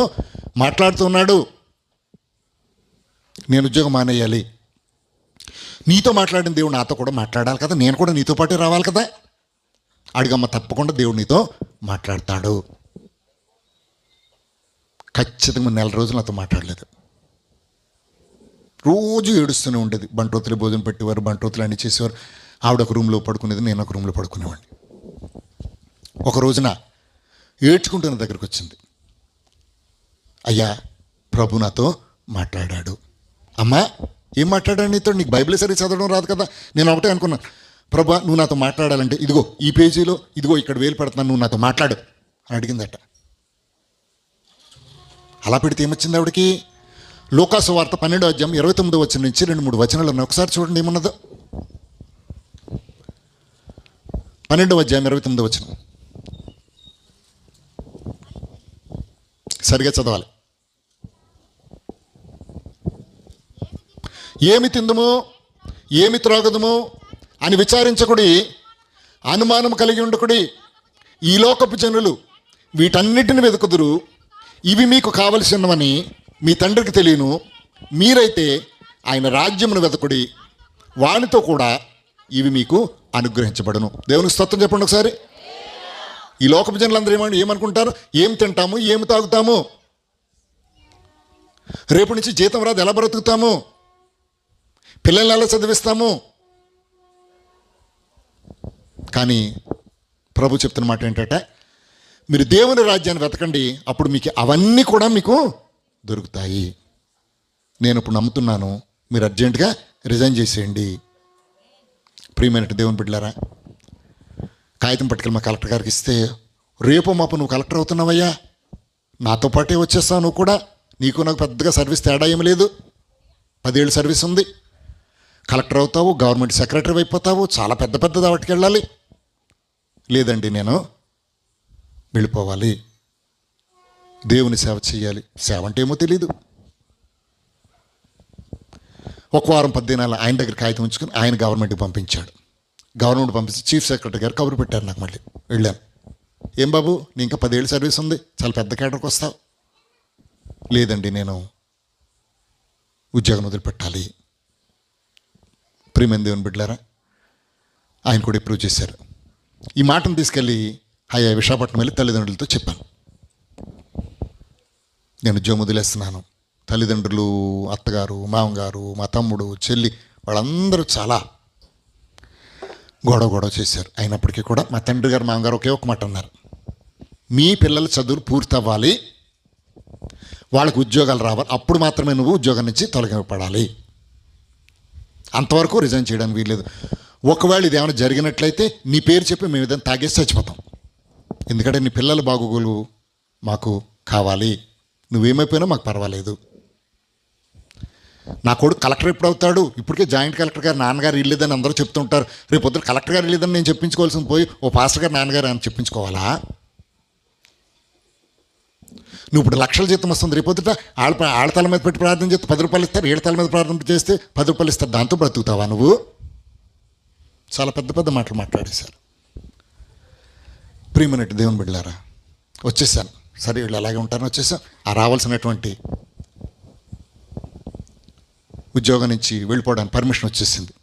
మాట్లాడుతున్నాడు, నేను ఉద్యోగం మానేయాలి. నీతో మాట్లాడిన దేవుడు నాతో కూడా మాట్లాడాలి కదా, నేను కూడా నీతో పాటే రావాలి కదా. అడిగమ్మ, తప్పకుండా దేవుడు నీతో మాట్లాడతాడు. ఖచ్చితంగా 1 నెల రోజులు నాతో మాట్లాడలేదు. రోజు ఏడుస్తూనే ఉండేది. బంట్రోతులు భోజనం పెట్టేవారు, బంట్రోతులు అన్నీ చేసేవారు. ఆవిడ ఒక రూమ్లో పడుకునేది, నేను ఒక రూమ్లో పడుకునేవాడిని. ఒక రోజున ఏడ్చుకుంటున్న దగ్గరికి వచ్చింది. అయ్యా, ప్రభు నాతో మాట్లాడాడు. అమ్మా, ఏం మాట్లాడాడు నీతో? నీకు బైబిల్ సరి చదవడం రాదు కదా. నేను ఒకటే అనుకున్నాను, ప్రభు నువ్వు నాతో మాట్లాడాలంటే ఇదిగో ఈ పేజీలో, ఇదిగో ఇక్కడ వేలు పెడుతున్నాను, నువ్వు నాతో మాట్లాడు అని అడిగిందట. అలా పెడితే ఏమొచ్చింది ఆవిడకి? లూకాసు వార్త 12వ అధ్యాయం 29వ వచనం నుంచి 2-3 వచనాలు ఉన్నాయి. ఒకసారి చూడండి ఏమున్నదో. 12వ అధ్యాయం 29వ వచనం సరిగా చదవాలి. ఏమి తిందుము, ఏమి త్రాగదుము అని విచారించకుడి, అనుమానం కలిగి ఉండకుడి. ఈ లోకపు జనులు వీటన్నిటిని వెతుకుదురు, ఇవి మీకు కావలసినవని మీ తండ్రికి తెలియను. మీరైతే ఆయన రాజ్యమును వెతకుడి, వానితో కూడా ఇవి మీకు అనుగ్రహించబడును. దేవునికి స్తోత్రం చెప్పండి ఒకసారి. ఈ లోకపు జనులందరూ ఏమనుకుంటారు? ఏం తింటాము, ఏమి తాగుతాము, రేపు నుంచి జీతం రాదు, ఎలా బ్రతుకుతాము, పిల్లల్ని ఎలా చదివిస్తాము. కానీ ప్రభు చెప్తున్న మాట ఏంటంటే, మీరు దేవుని రాజ్యాన్ని వెతకండి, అప్పుడు మీకు అవన్నీ కూడా మీకు దొరుకుతాయి. నేను ఇప్పుడు నమ్ముతున్నాను, మీరు అర్జెంటుగా రిజైన్ చేసేయండి. ప్రియమైన దేవుని బిడ్డలారా, కాగితం పట్టుకెళ్ళి మా కలెక్టర్ గారికి ఇస్తే, రేపు మాపు నువ్వు కలెక్టర్ అవుతున్నావయ్యా, నాతో పాటే వచ్చేస్తావు నువ్వు కూడా, నీకు నాకు పెద్దగా సర్వీస్ తేడా ఏమి లేదు, 10 ఏళ్ళు సర్వీస్ ఉంది, కలెక్టర్ అవుతావు, గవర్నమెంట్ సెక్రటరీ అయిపోతావు, చాలా పెద్ద పెద్ద దావటికి వెళ్ళాలి. లేదండి, నేను వెళ్ళిపోవాలి, దేవుని సేవ చేయాలి. సేవ అంటే ఏమో తెలీదు. ఒక వారం 10 దినాలు ఆయన దగ్గర కాగితం ఉంచుకొని ఆయన గవర్నమెంట్కి పంపించాడు. గవర్నమెంట్ పంపించి చీఫ్ సెక్రటరీ గారు కబురు పెట్టారు నాకు. మళ్ళీ వెళ్ళాను. ఏం బాబు నీ ఇంకా 10 ఏళ్ళు సర్వీస్ ఉంది, చాలా పెద్ద కేటర్కి వస్తావు. లేదండి నేను ఉద్యోగం వదిలిపెట్టాలి. ప్రియమైన దేవుని బిడ్డలారా, ఆయన కూడా అప్రూవ్ చేశారు. ఈ మాటను తీసుకెళ్ళి విశాఖపట్నం వెళ్ళి తల్లిదండ్రులతో చెప్పాను, నేను ఉద్యోగం వదిలేస్తున్నాను. తల్లిదండ్రులు, అత్తగారు, మామగారు, మా తమ్ముడు, చెల్లి వాళ్ళందరూ చాలా గొడవ చేశారు. అయినప్పటికీ కూడా మా తండ్రి గారు, మామగారు ఒకే ఒక మాట అన్నారు, మీ పిల్లల చదువులు పూర్తి అవ్వాలి, వాళ్ళకు ఉద్యోగాలు రావాలి, అప్పుడు మాత్రమే నువ్వు ఉద్యోగం నుంచి తొలగింపబడాలి. అంతవరకు రిజైన్ చేయడానికి వీల్లేదు. ఒకవేళ ఇది ఏమైనా జరిగినట్లయితే నీ పేరు చెప్పి మేము ఏదైనా తాగేసి చచ్చిపోతాం. ఎందుకంటే నీ పిల్లల బాగోగులు మాకు కావాలి, నువ్వేమైపోయినా మాకు పర్వాలేదు. నా కొడుకు కలెక్టర్ ఎప్పుడు అవుతాడు? ఇప్పటికే జాయింట్ కలెక్టర్ గారు నాన్నగారు ఇల్లేదని అందరూ చెప్తుంటారు. రేపు పొద్దున కలెక్టర్ గారు ఇల్లేదని నేను చెప్పించుకోవాల్సింది పోయి ఓ పాస్టర్ గారు నాన్నగారు అని చెప్పించుకోవాలా? నువ్వు ఇప్పుడు లక్షల జీతం వస్తుంది, రేపు పొద్దుట ఆళ్ళ తల మీద పెట్టి ప్రార్థన చేస్తే 10 రూపాయలు ఇస్తారు, ఏళ్ళ తల మీద ప్రార్థన చేస్తే 10 రూపాయలు ఇస్తారు. దాంతో బ్రతుకుతావా నువ్వు? చాలా పెద్ద మాటలు మాట్లాడేశారు. ప్రియమైనట్టు దేవుని బిడ్డలారా, వచ్చేసాను. సరే వీళ్ళు అలాగే ఉంటారని వచ్చేసాను. ఆ రావాల్సినటువంటి ఉద్యోగం నుంచి వెళ్ళిపోవడానికి పర్మిషన్ వచ్చేసింది.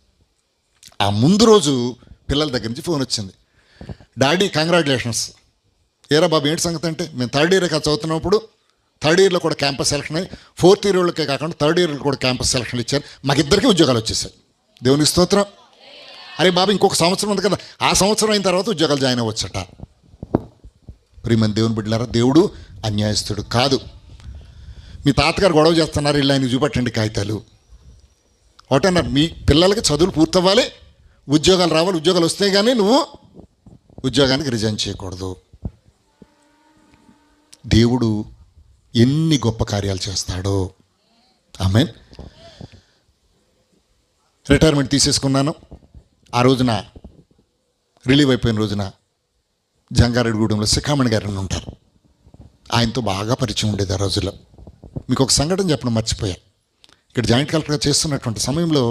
ఆ ముందు రోజు పిల్లల దగ్గర నుంచి ఫోన్ వచ్చింది, డాడీ కంగ్రాచులేషన్స్. ఏరా బాబు ఏంటి సంగతి అంటే, మేము 3rd ఇయర్ చదువుతున్నప్పుడు 3rd ఇయర్లో కూడా క్యాంపస్ సెలక్షన్ అయ్యి 4th ఇయర్ వాళ్ళకే కాకుండా 3rd ఇయర్లో కూడా క్యాంపస్ సెలక్షన్లు ఇచ్చారు, మాకిద్దరికీ ఉద్యోగాలు వచ్చేసాయి. దేవునికి స్తోత్రం. అరే బాబు ఇంకొక సంవత్సరం ఉంది కదా, ఆ సంవత్సరం అయిన తర్వాత ఉద్యోగాలు జాయిన్ అవ్వచ్చట. ప్రియమైన దేవుని బిడ్డలారా, దేవుడు అన్యాయస్తుడు కాదు. మీ తాతగారు గొడవ చేస్తున్నారు, ఇలా ఆయనకి చూపెట్టండి కాగితాలు. ఒకటన్నారు, మీ పిల్లలకి చదువులు పూర్తవ్వాలి, ఉద్యోగాలు రావాలి, ఉద్యోగాలు వస్తే కానీ నువ్వు ఉద్యోగానికి రిజైన్ చేయకూడదు. దేవుడు ఎన్ని గొప్ప కార్యాలు చేస్తాడో. ఆమేన్. రిటైర్మెంట్ తీసేసుకున్నాను. ఆ రోజున రిలీవ్ అయిపోయిన రోజున జంగారెడ్డిగూడెంలో శిఖామణి గారు అని ఉంటారు, ఆయనతో బాగా పరిచయం ఉండేది ఆ రోజుల్లో. మీకు ఒక సంఘటన చెప్పడం మర్చిపోయా. ఇక్కడ జాయింట్ కలెక్టర్గా చేస్తున్నటువంటి సమయంలో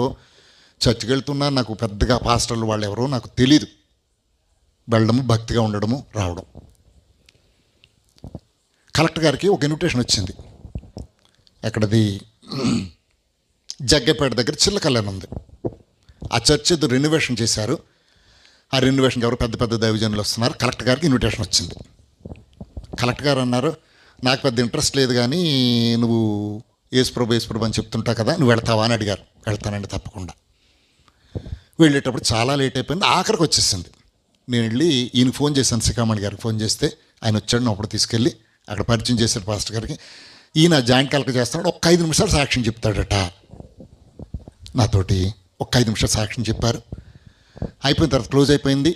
చర్చికి వెళ్తున్నా, నాకు పెద్దగా పాస్టర్లు వాళ్ళు ఎవరో నాకు తెలీదు. వెళ్ళడము, భక్తిగా ఉండడము, రావడం. కలెక్టర్ గారికి ఒక ఇన్విటేషన్ వచ్చింది. ఎక్కడది, జగ్గపేట దగ్గర చిల్లకల్యాణం ఉంది. ఆ చర్చ్ రెన్యువేషన్ చేశారు. ఆ రెన్యువేషన్కి ఎవరు పెద్ద దైవజనులు వస్తున్నారు. కలెక్టర్ గారికి ఇన్విటేషన్ వచ్చింది. కలెక్టర్ గారు అన్నారు, నాకు పెద్ద ఇంట్రెస్ట్ లేదు కానీ నువ్వు యేసుప్రభు అని చెప్తుంటావు కదా, నువ్వు వెళ్తావా అని అడిగారు. వెళ్తానండి తప్పకుండా. వెళ్ళేటప్పుడు చాలా లేట్ అయిపోయింది, ఆఖరికి వచ్చేసింది. నేను వెళ్ళి ఈయనకి ఫోన్ చేశాను, శిఖామణి గారికి ఫోన్ చేస్తే ఆయన వచ్చాడు. అప్పుడు తీసుకెళ్ళి అక్కడ పరిచయం చేశాడు పాస్టర్ గారికి. ఈయన జాయింట్ కలెక్టర్ చేస్తున్నాడు, ఒక్క 5 నిమిషాలు సాక్ష్యం చెప్తాడట నాతోటి. ఒక్క 5 నిమిషాలు సాక్ష్యం చెప్పారు. అయిపోయిన తర్వాత క్లోజ్ అయిపోయింది.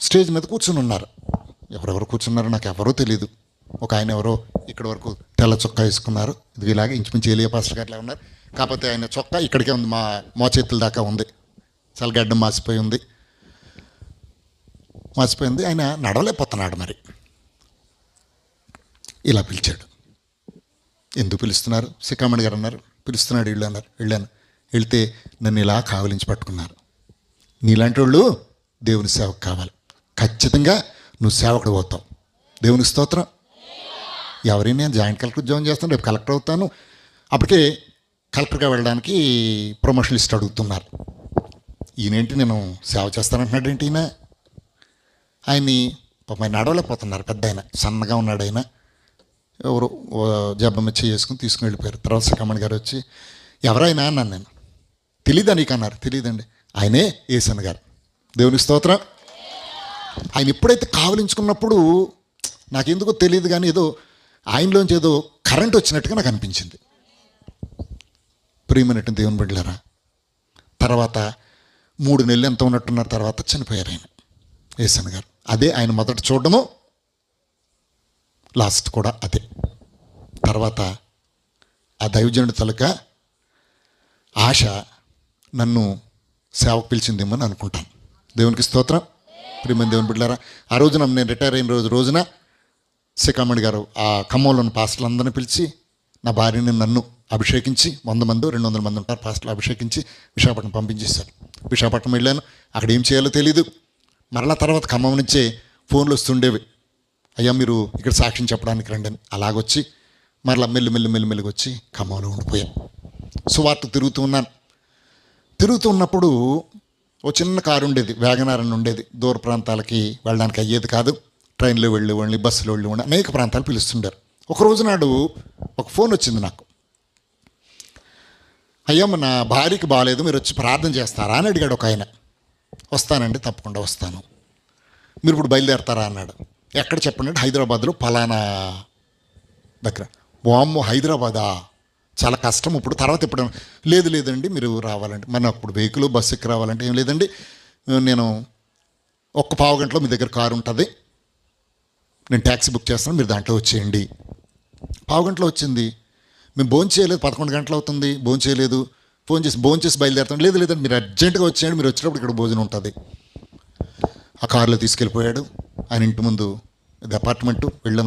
స్టేజ్ మీద కూర్చుని ఉన్నారు. ఎవరెవరు కూర్చున్నారో నాకు ఎవరో తెలియదు. ఒక ఆయన ఎవరో ఇక్కడ వరకు తెల్ల చొక్కా వేసుకున్నారు, ఇది ఇలాగే ఇంచుమించు ఏలియా పాస్టర్ గారిలా ఉన్నారు. కాకపోతే ఆయన చొక్కా ఇక్కడికే ఉంది, మా చేతుల దాకా ఉంది. చాలా గడ్డం మాసిపోయింది. ఆయన నడవలేకపోతున్నాడు. మరి ఇలా పిలిచాడు. ఎందుకు పిలుస్తున్నారు? శిఖామణి గారు అన్నారు. పిలుస్తున్నాడు వీళ్ళు అన్నారు. వెళ్తే నన్ను ఇలా కావలించి పట్టుకున్నారు. నీలాంటి వాళ్ళు దేవుని సేవకు కావాలి, ఖచ్చితంగా నువ్వు సేవకుడు అవుతావు. దేవునికి స్తోత్రం. ఎవరైనా జాయింట్ కలెక్టర్ ఉద్యోగం చేస్తాను, రేపు కలెక్టర్ అవుతాను. అప్పటికే కలెక్టర్గా వెళ్ళడానికి ప్రమోషన్ లిస్ట్ అడుగుతున్నారు. ఈయనేంటి నేను సేవ చేస్తానంటున్నాడు ఏంటి ఈయన? ఆయన్ని పాపం నడవలేకపోతున్నారు. పెద్ద ఆయన, సన్నగా ఉన్నాడు ఆయన. ఎవరు జబ్బ చేసుకుని తీసుకుని వెళ్ళిపోయారు. తర్వాత శిఖామణి గారు వచ్చి, ఎవరైనా అన్నాను నేను. తెలీదా నీకు అన్నారు. తెలియదండి. ఆయనే యేసన్న గారు. దేవుని స్తోత్రం. ఆయన ఎప్పుడైతే కావలించుకున్నప్పుడు నాకెందుకో తెలియదు కానీ ఏదో ఆయనలోంచి ఏదో కరెంట్ వచ్చినట్టుగా నాకు అనిపించింది. ప్రియమైనట్టు దేవుని బిడ్డలారా, తర్వాత 3 నెలలు ఎంత ఉన్నట్టున్నారు. తర్వాత చనిపోయారు ఆయన, యేసన్న గారు. అదే ఆయన మొదట చూడడము, లాస్ట్ కూడా అదే. తర్వాత ఆ దైవజనుడి తలక ఆశ నన్ను సేవకు పిలిచిందేమో అని అనుకుంటాను. దేవునికి స్తోత్రం. ప్రియమైన దేవుని బిడ్డలారా, ఆ రోజున నేను రిటైర్ అయిన రోజున శిఖామణి గారు ఆ ఖమ్మంలోని పాస్టర్లందరినీ పిలిచి నా భార్యని నన్ను అభిషేకించి 100 మంది 200 మంది ఉంటారు పాస్టర్లు అభిషేకించి విశాఖపట్నం పంపించేశారు. విశాఖపట్నం వెళ్ళాను. అక్కడ ఏం చేయాలో తెలీదు. మరలా తర్వాత ఖమ్మం నుంచే ఫోన్లు వస్తుండేవి, అయ్యా మీరు ఇక్కడ సాక్ష్యం చెప్పడానికి రండి అని. అలాగొచ్చి మరలా మెల్లిమెల్లిగా వచ్చి ఖమ్మంలో ఉండిపోయాను. సువార్త తిరుగుతూ ఉన్నాను. తిరుగుతూ ఉన్నప్పుడు ఓ చిన్న కారు ఉండేది, వ్యాగనార్ అని ఉండేది. దూర ప్రాంతాలకి వెళ్ళడానికి అయ్యేది కాదు. ట్రైన్లో వెళ్ళేవాళ్ళని, బస్సులో వెళ్ళేవాడిని, అనేక ప్రాంతాలు పిలుస్తుండారు. ఒకరోజు నాడు ఒక ఫోన్ వచ్చింది నాకు. అయ్యా నా భార్యకి బాగాలేదు, మీరు వచ్చి ప్రార్థన చేస్తారా అని అడిగాడు ఒక ఆయన. వస్తానండి, తప్పకుండా వస్తాను. మీరు ఇప్పుడు బయలుదేరతారా అన్నాడు. ఎక్కడ చెప్పండి అంటే హైదరాబాద్లో పలానా దగ్గర. వామ్మో హైదరాబాదా, చాలా కష్టం ఇప్పుడు, తర్వాత ఎప్పుడు? లేదండి మీరు రావాలంటే, మన అప్పుడు వెహికల్ బస్సు ఎక్కి రావాలంటే ఏం లేదండి, నేను ఒక్క పావు గంటలో మీ దగ్గర కారు ఉంటుంది, నేను ట్యాక్సీ బుక్ చేస్తాను, మీరు దాంట్లో వచ్చేయండి. పావు గంటలో వచ్చింది. మేము భోంచేయలేదు, 11 గంటలు అవుతుంది, భోంచేయలేదు. ఫోన్ చేసి బయలుదేరుతాం. లేదండి మీరు అర్జెంటుగా వచ్చేయండి, మీరు వచ్చినప్పుడు ఇక్కడ భోజనం ఉంటుంది. ఆ కారులో తీసుకెళ్ళిపోయాడు. ఆయన ఇంటి ముందు ఇది అపార్ట్మెంటు. వెళ్ళాం,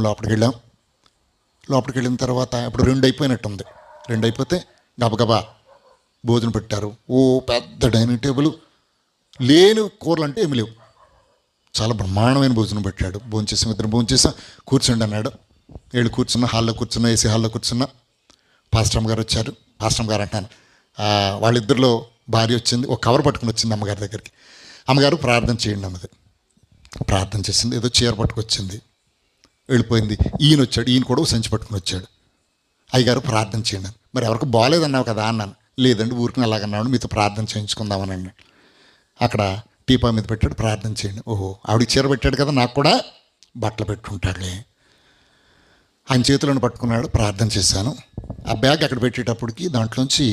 లోపలికి వెళ్ళిన తర్వాత ఇప్పుడు 2 అయిపోయినట్టుంది. 2 అయిపోతే గబగబా భోజనం పెట్టారు. ఓ పెద్ద డైనింగ్ టేబుల్, లేని కూరలు అంటే ఏమి లేవు, చాలా బ్రహ్మాండమైన భోజనం పెట్టాడు. ఇద్దరు భోంచేసాం, కూర్చోండి అన్నాడు. వీళ్ళు కూర్చున్నా, హాల్లో కూర్చున్నా, ఏసీ హాల్లో కూర్చున్నా. పాస్టమ్ గారు వచ్చారు. పాస్టమ్ గారు అంటాను, వాళ్ళిద్దరిలో భార్య వచ్చింది, ఒక కవర్ పట్టుకుని వచ్చింది అమ్మగారి దగ్గరికి. అమ్మగారు ప్రార్థన చేయండి అన్నది. ప్రార్థన చేసింది, ఏదో చీర పట్టుకొచ్చింది, వెళ్ళిపోయింది. ఈయన వచ్చాడు, ఈయన కూడా సంచి పట్టుకుని వచ్చాడు. అయ్యగారు ప్రార్థన చేయండి. మరి ఎవరికి బాగాలేదన్నావు కదా అన్నాను. లేదండి ఊరికి అలాగన్నాడు, మీతో ప్రార్థన చేయించుకుందామని అన్నాడు. అక్కడ టీపా మీద పెట్టాడు, ప్రార్థన చేయండి. ఓహో ఆవిడకి చీర పెట్టాడు కదా, నాకు కూడా బట్టలు పెట్టుకుంటాడులే. ఆయన చేతులను పట్టుకున్నాడు, ప్రార్థన చేశాను. ఆ బ్యాగ్ అక్కడ పెట్టేటప్పటికి దాంట్లోంచి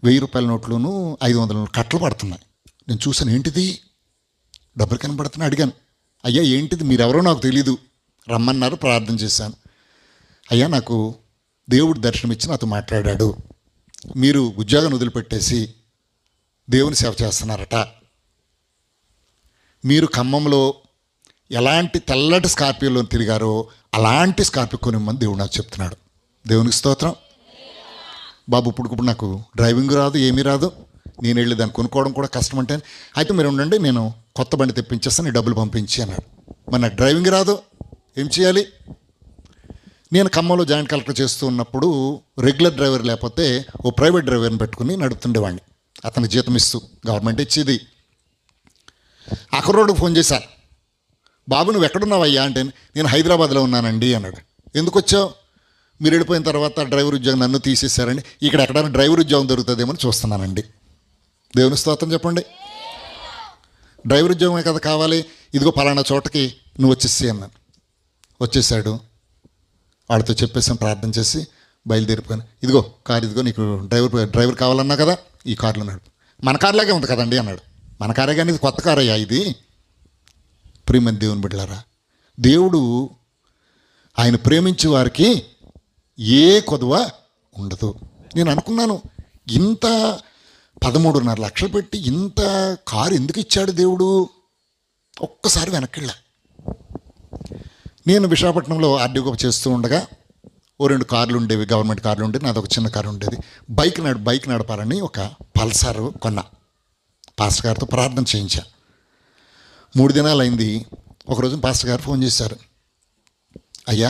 1000 రూపాయల నోట్లును 500 కట్టలు పడుతున్నాయి. నేను చూసాను, ఏంటిది డబ్బులు కనబడుతున్నాయి. అడిగాను, అయ్యా ఏంటిది, మీరెవరో నాకు తెలీదు, రమ్మన్నారు, ప్రార్థన చేశాను. అయ్యా నాకు దేవుడు దర్శనం ఇచ్చి నాతో మాట్లాడాడు, మీరు ఉద్యోగాన్ని వదిలిపెట్టేసి దేవుని సేవ చేస్తున్నారట, మీరు ఖమ్మంలో ఎలాంటి తెల్లటి స్కార్పియోలో తిరిగారో అలాంటి స్కార్పియో కొనిమ్మని దేవుడు నాకు చెప్తున్నాడు. దేవునికి స్తోత్రం. బాబు ఇప్పుడు నాకు డ్రైవింగ్ రాదు, ఏమీ రాదు, నేను వెళ్ళి దాన్ని కొనుక్కోవడం కూడా కష్టం అంటే, అయితే మీరు ఉండండి నేను కొత్త బండి తెప్పించేస్తాను, నీ డబ్బులు పంపించి అన్నాడు. మరి నాకు డ్రైవింగ్ రాదు, ఏం చేయాలి? నేను ఖమ్మంలో జాయింట్ కలెక్టర్ చేస్తూ ఉన్నప్పుడు రెగ్యులర్ డ్రైవర్ లేకపోతే ఓ ప్రైవేట్ డ్రైవర్ని పెట్టుకుని నడుపుతుండేవాడిని, అతనికి జీతం ఇస్తూ, గవర్నమెంట్ ఇచ్చేది. అక్కరోడు ఫోన్ చేశా, బాబు నువ్వు ఎక్కడున్నావయ్యా అంటే, నేను హైదరాబాద్లో ఉన్నానండి అన్నాడు. ఎందుకు వచ్చావు? మీరు వెళ్ళిపోయిన తర్వాత డ్రైవర్ ఉద్యోగం నన్ను తీసేశారండి, ఇక్కడ ఎక్కడైనా డ్రైవర్ ఉద్యోగం దొరుకుతుందేమో చూస్తున్నానండి. దేవుని స్తోత్రం చెప్పండి. డ్రైవర్ ఉద్యోగమే కదా కావాలి, ఇదిగో పలానా చోటకి నువ్వు వచ్చేసి అన్నాను. వచ్చేసాడు. వాళ్ళతో చెప్పేసాను, ప్రార్థన చేసి బయలుదేరిపోయాను. ఇదిగో కారు, ఇదిగో నీకు డ్రైవర్ కావాలన్నా కదా, ఈ కారులో నడుపు. మన కారులాగే ఉంది కదండి అన్నాడు. మన కారే కానీ ఇది కొత్త కారయ్యా ఇది. ప్రియమైన దేవుని బిడ్డలారా, దేవుడు ఆయన ప్రేమించే వారికి ఏ కొదువ ఉండదు. నేను అనుకున్నాను, ఇంత 13.5 లక్షలు పెట్టి ఇంత కారు ఎందుకు ఇచ్చాడు దేవుడు? ఒక్కసారి వెనక్కిళ్ళా. నేను విశాఖపట్నంలో ఆర్డీఓ చేస్తూ ఉండగా ఓ 2 కార్లు ఉండేవి, గవర్నమెంట్ కార్లు ఉండేవి, నాది ఒక చిన్న కారు ఉండేది. బైక్ నడపాలని ఒక పల్సర్ కొన్నా. పాస్టర్ గారితో ప్రార్థన చేయించా. 3 దినాలు అయింది. ఒకరోజు పాస్టర్ గారు ఫోన్ చేశారు, అయ్యా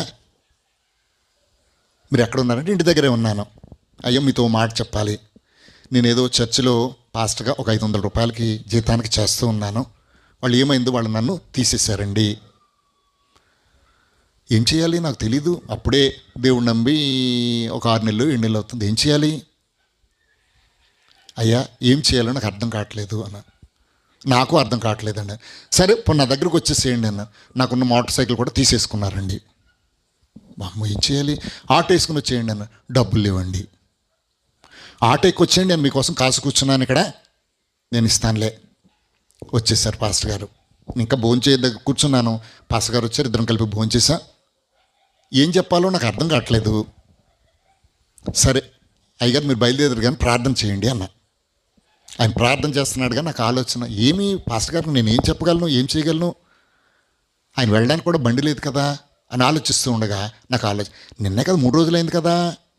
మీరు ఎక్కడ ఉన్నారంటే, ఇంటి దగ్గరే ఉన్నాను. అయ్యా మీతో మాట చెప్పాలి, నేను ఏదో చర్చిలో పాస్టర్గా ఒక 500 రూపాయలకి జీతానికి చేస్తూ ఉన్నాను, వాళ్ళు ఏమైందో వాళ్ళు నన్ను తీసేశారండి, ఏం చేయాలి నాకు తెలీదు, అప్పుడే దేవుడు నమ్మి ఒక 6 నెలలు 7 నెలలు అవుతుంది, ఏం చేయాలి అయ్యా, ఏం చేయాలో నాకు అర్థం కావట్లేదు అన్న. నాకు అర్థం కావట్లేదండి. సరే ఇప్పుడు నా దగ్గరకు వచ్చేసేయండి అన్న. నాకున్న మోటార్ సైకిల్ కూడా తీసేసుకున్నారండి. అమ్మ ఏం చేయాలి? ఆటో వేసుకుని వచ్చేయండి అన్న. డబ్బులు లేవండి. ఆటో ఎక్కి వచ్చేయండి, నేను మీకోసం కాసు కూర్చున్నాను ఇక్కడ, నేను ఇస్తానులే. వచ్చేసారు పాస్టర్ గారు. ఇంకా భోంచే దగ్గర కూర్చున్నాను, పాస్టర్ గారు వచ్చారు, ఇద్దరం కలిపి భోంచేసా. ఏం చెప్పాలో నాకు అర్థం కావట్లేదు. సరే అయ్యగారు మీరు బయలుదేరారు కానీ ప్రార్థన చేయండి అన్న. ఆయన ప్రార్థన చేస్తున్నాడు కానీ నాకు ఆలోచన, ఏమి పాస్టర్ గారు నేను ఏం చెప్పగలను, ఏం చేయగలను, ఆయన వెళ్ళడానికి కూడా బండి లేదు కదా అని ఆలోచిస్తూ ఉండగా నాకు ఆలోచన, నిన్నే కదా 3 రోజులైంది కదా,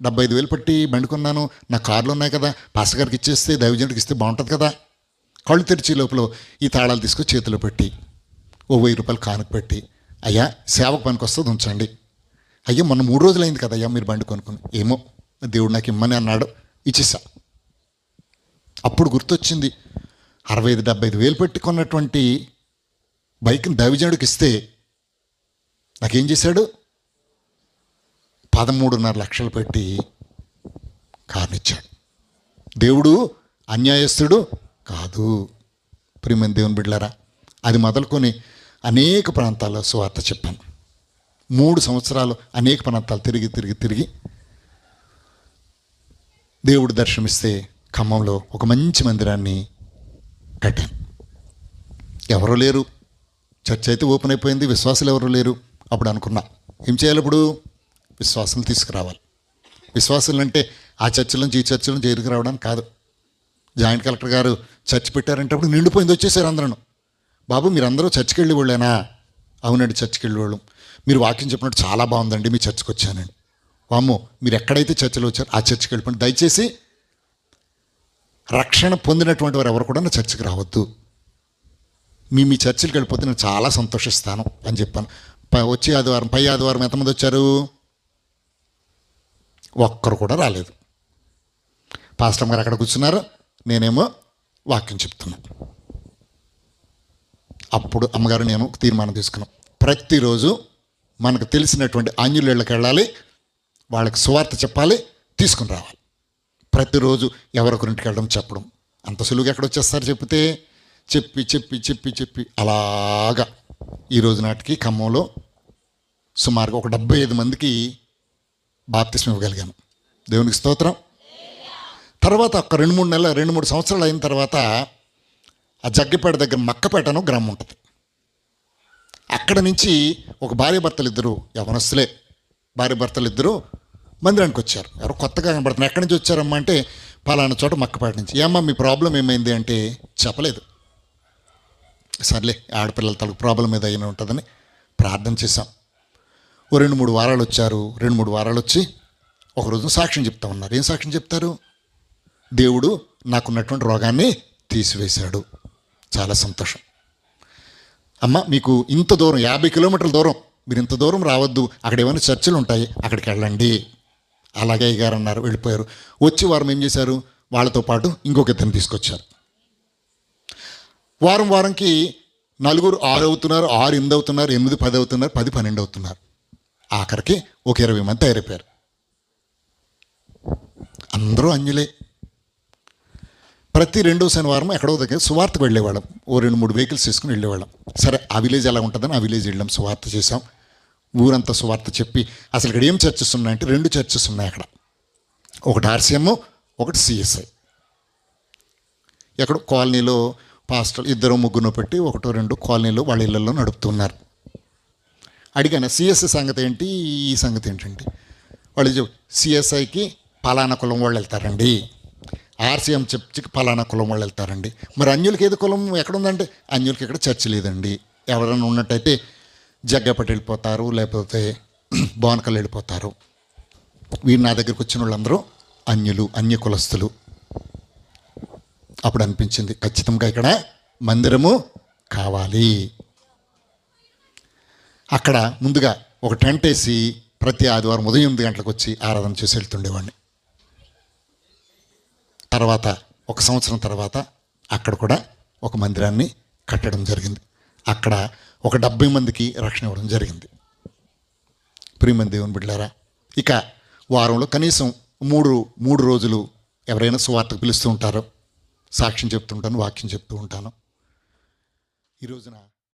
75,000 పెట్టి బండి కొన్నాను, నా కార్లు ఉన్నాయి కదా, పాస్టర్ గారికి ఇచ్చేస్తే దైవజనుడికి ఇస్తే బాగుంటుంది కదా. కళ్ళు తెరిచి లోపల ఈ తాళాలు తీసుకొని చేతిలో పెట్టి ఓ 1000 రూపాయలు కానుక పెట్టి, అయ్యా సేవకు పనికి వస్తుంది ఉంచండి. అయ్యా మొన్న 3 రోజులైంది కదా అయ్యా మీరు బండి కొనుక్కుని. ఏమో దేవుడు నాకు ఇమ్మని అన్నాడు, ఇచ్చేసా. అప్పుడు గుర్తొచ్చింది, 65,000-75,000 పెట్టి కొన్నటువంటి బైక్ని దైవజనుడికి ఇస్తే నాకేం చేశాడు, 13.5 లక్షలు పెట్టి కారునిచ్చాడు. దేవుడు అన్యాయస్తుడు కాదు. ప్రియమైన దేవుని బిడ్డలారా, అది మొదలుకొని అనేక ప్రాంతాల్లో సువార్త చెప్పాను. 3 సంవత్సరాలు అనేక ప్రాంతాలు తిరిగి దేవుడు దర్శనమిస్తే ఖమ్మంలో ఒక మంచి మందిరాన్ని కట్టాను. ఎవరూ లేరు, చర్చ్ అయితే ఓపెన్ అయిపోయింది, విశ్వాసులు ఎవరు లేరు. అప్పుడు అనుకున్నా, ఏం చేయాలి ఇప్పుడు, విశ్వాసులు తీసుకురావాలి. విశ్వాసులు అంటే ఆ చర్చిల నుంచి ఈ చర్చిల నుంచి ఎదురుకు రావడానికి కాదు. జాయింట్ కలెక్టర్ గారు చర్చ్ పెట్టారంటే అప్పుడు నిండిపోయింది, వచ్చేసారు అందరూ. బాబు మీరందరూ చర్చికి వెళ్ళి వాళ్ళేనా? అవునండి చర్చికి వెళ్ళి వాళ్ళం. మీరు వాక్యం చెప్పినట్టు చాలా బాగుందండి, మీ చర్చికి వచ్చానండి. వామ్మో మీరు ఎక్కడైతే చర్చిలో వచ్చారో ఆ చర్చికి వెళ్ళిపోండి. దయచేసి రక్షణ పొందినటువంటి వారు ఎవరు కూడా నా చర్చికి రావద్దు. మీ చర్చికి వెళ్ళిపోతే నేను చాలా సంతోషిస్తాను అని చెప్పాను. వచ్చే ఆదివారం పై ఆదివారం ఎంతమంది వచ్చారు? ఒక్కరు కూడా రాలేదు. పాస్టర్ గారు అక్కడ కూర్చున్నారు, నేనేమో వాక్యం చెప్తున్నాను. అప్పుడు అమ్మగారు నేను తీర్మానం తీసుకున్నాం, ప్రతిరోజు మనకు తెలిసినటువంటి ఆంజనేయుళ్ళకి వెళ్ళాలి, వాళ్ళకి సువార్త చెప్పాలి, తీసుకుని రావాలి. ప్రతిరోజు ఎవరొకరింటికి వెళ్ళడం చెప్పడం. అంత సులువుగా ఎక్కడ వచ్చేస్తారు చెప్తే? చెప్పి అలాగా ఈరోజు నాటికి ఖమ్మంలో సుమారుగా ఒక 75 మందికి బాప్తిస్మం ఇవ్వగలిగాను. దేవునికి స్తోత్రం. తర్వాత ఒక 2-3 సంవత్సరాలు అయిన తర్వాత ఆ జగ్గపేట దగ్గర మక్కపేట అని గ్రామం ఉంటుంది. అక్కడ నుంచి ఒక భార్యాభర్తలు యవనస్తులే భార్యాభర్తలు మందిరానికి వచ్చారు. ఎవరో కొత్తగా కనబడుతున్నారు. ఎక్కడి నుంచి వచ్చారమ్మా అంటే పలానా చోట మక్కపేట నుంచి. ఏమ్మా మీ ప్రాబ్లం ఏమైంది అంటే చెప్పలేదు. సర్లే ఆడపిల్లల తలకు ప్రాబ్లం ఏదో అయినా ఉంటుందని ప్రార్థన చేశాం. ఓ 2-3 వారాలు వచ్చారు. 2-3 వారాలు వచ్చి ఒకరోజు సాక్ష్యం చెప్తా ఉన్నారు. ఏం సాక్ష్యం చెప్తారు? దేవుడు నాకున్నటువంటి రోగాన్ని తీసివేశాడు. చాలా సంతోషం. అమ్మ మీకు ఇంత దూరం 50 కిలోమీటర్ల దూరం, మీరు ఇంత దూరం రావద్దు, అక్కడ ఏమైనా చర్చలు ఉంటాయి అక్కడికి వెళ్ళండి. అలాగే అయ్యగారు అన్నారు. వెళ్ళిపోయారు. వచ్చి వారం ఏం చేశారు, వాళ్ళతో పాటు ఇంకొక ఇద్దరిని తీసుకొచ్చారు. వారంకి 4 6 అవుతున్నారు, 6 8 అవుతున్నారు, 8 10 అవుతున్నారు, 10 12 అవుతున్నారు. ఆఖరికి ఒక 20 మంది తయారైపోయారు. అందరూ అన్యులే. ప్రతి 2వ శనివారం ఎక్కడో దగ్గర సువార్తకు వెళ్ళేవాళ్ళం. ఓ 2-3 వెహికల్స్ తీసుకుని వెళ్ళేవాళ్ళం. సరే ఆ విలేజ్ ఎలా ఉంటుందని ఆ విలేజ్ వెళ్ళాం, సువార్త చేసాం. ఊరంతా సువార్త చెప్పి అసలు ఇక్కడ ఏం చర్చెస్ ఉన్నాయంటే 2 చర్చెస్ ఉన్నాయి అక్కడ. ఒకటి RCM, ఒకటి CSI. ఎక్కడ కాలనీలో పాస్టర్ 2-3 పెట్టి 1-2 కాలనీలో వాళ్ళ ఇళ్లలో నడుపుతున్నారు. అడిగాను CSI సంగతి ఏంటి, ఈ సంగతి ఏంటంటే వాళ్ళు CSIకి పలానా కులం వాళ్ళు వెళ్తారండి, RCM చర్చికి పలానా కులం వాళ్ళు వెళ్తారండి. మరి అన్యులకి ఏది కులం ఎక్కడుందంటే అన్యులకి ఇక్కడ చర్చ్ లేదండి. ఎవరైనా ఉన్నట్టయితే జగ్గపట్టి వెళ్ళిపోతారు, లేకపోతే బోనకల్ వెళ్ళిపోతారు. వీరు నా దగ్గరికి వచ్చిన వాళ్ళందరూ అన్యులు, అన్య కులస్తులు. అప్పుడు అనిపించింది ఖచ్చితంగా ఇక్కడ మందిరము కావాలి. అక్కడ ముందుగా ఒక టెంట్ వేసి ప్రతి ఆదివారం ఉదయం 8 గంటలకు వచ్చి ఆరాధన చేసి వెళ్తుండేవాడిని. తర్వాత 1 సంవత్సరం తర్వాత అక్కడ కూడా ఒక మందిరాన్ని కట్టడం జరిగింది. అక్కడ ఒక 70 మందికి రక్షణ ఇవ్వడం జరిగింది. ప్రియమైన దేవుని బిడ్డలారా, ఇక వారంలో కనీసం 3 రోజులు ఎవరైనా సువార్తకు పిలుస్తూ ఉంటారో సాక్ష్యం చెప్తుంటాను, వాక్యం చెప్తూ ఉంటాను. ఈ రోజున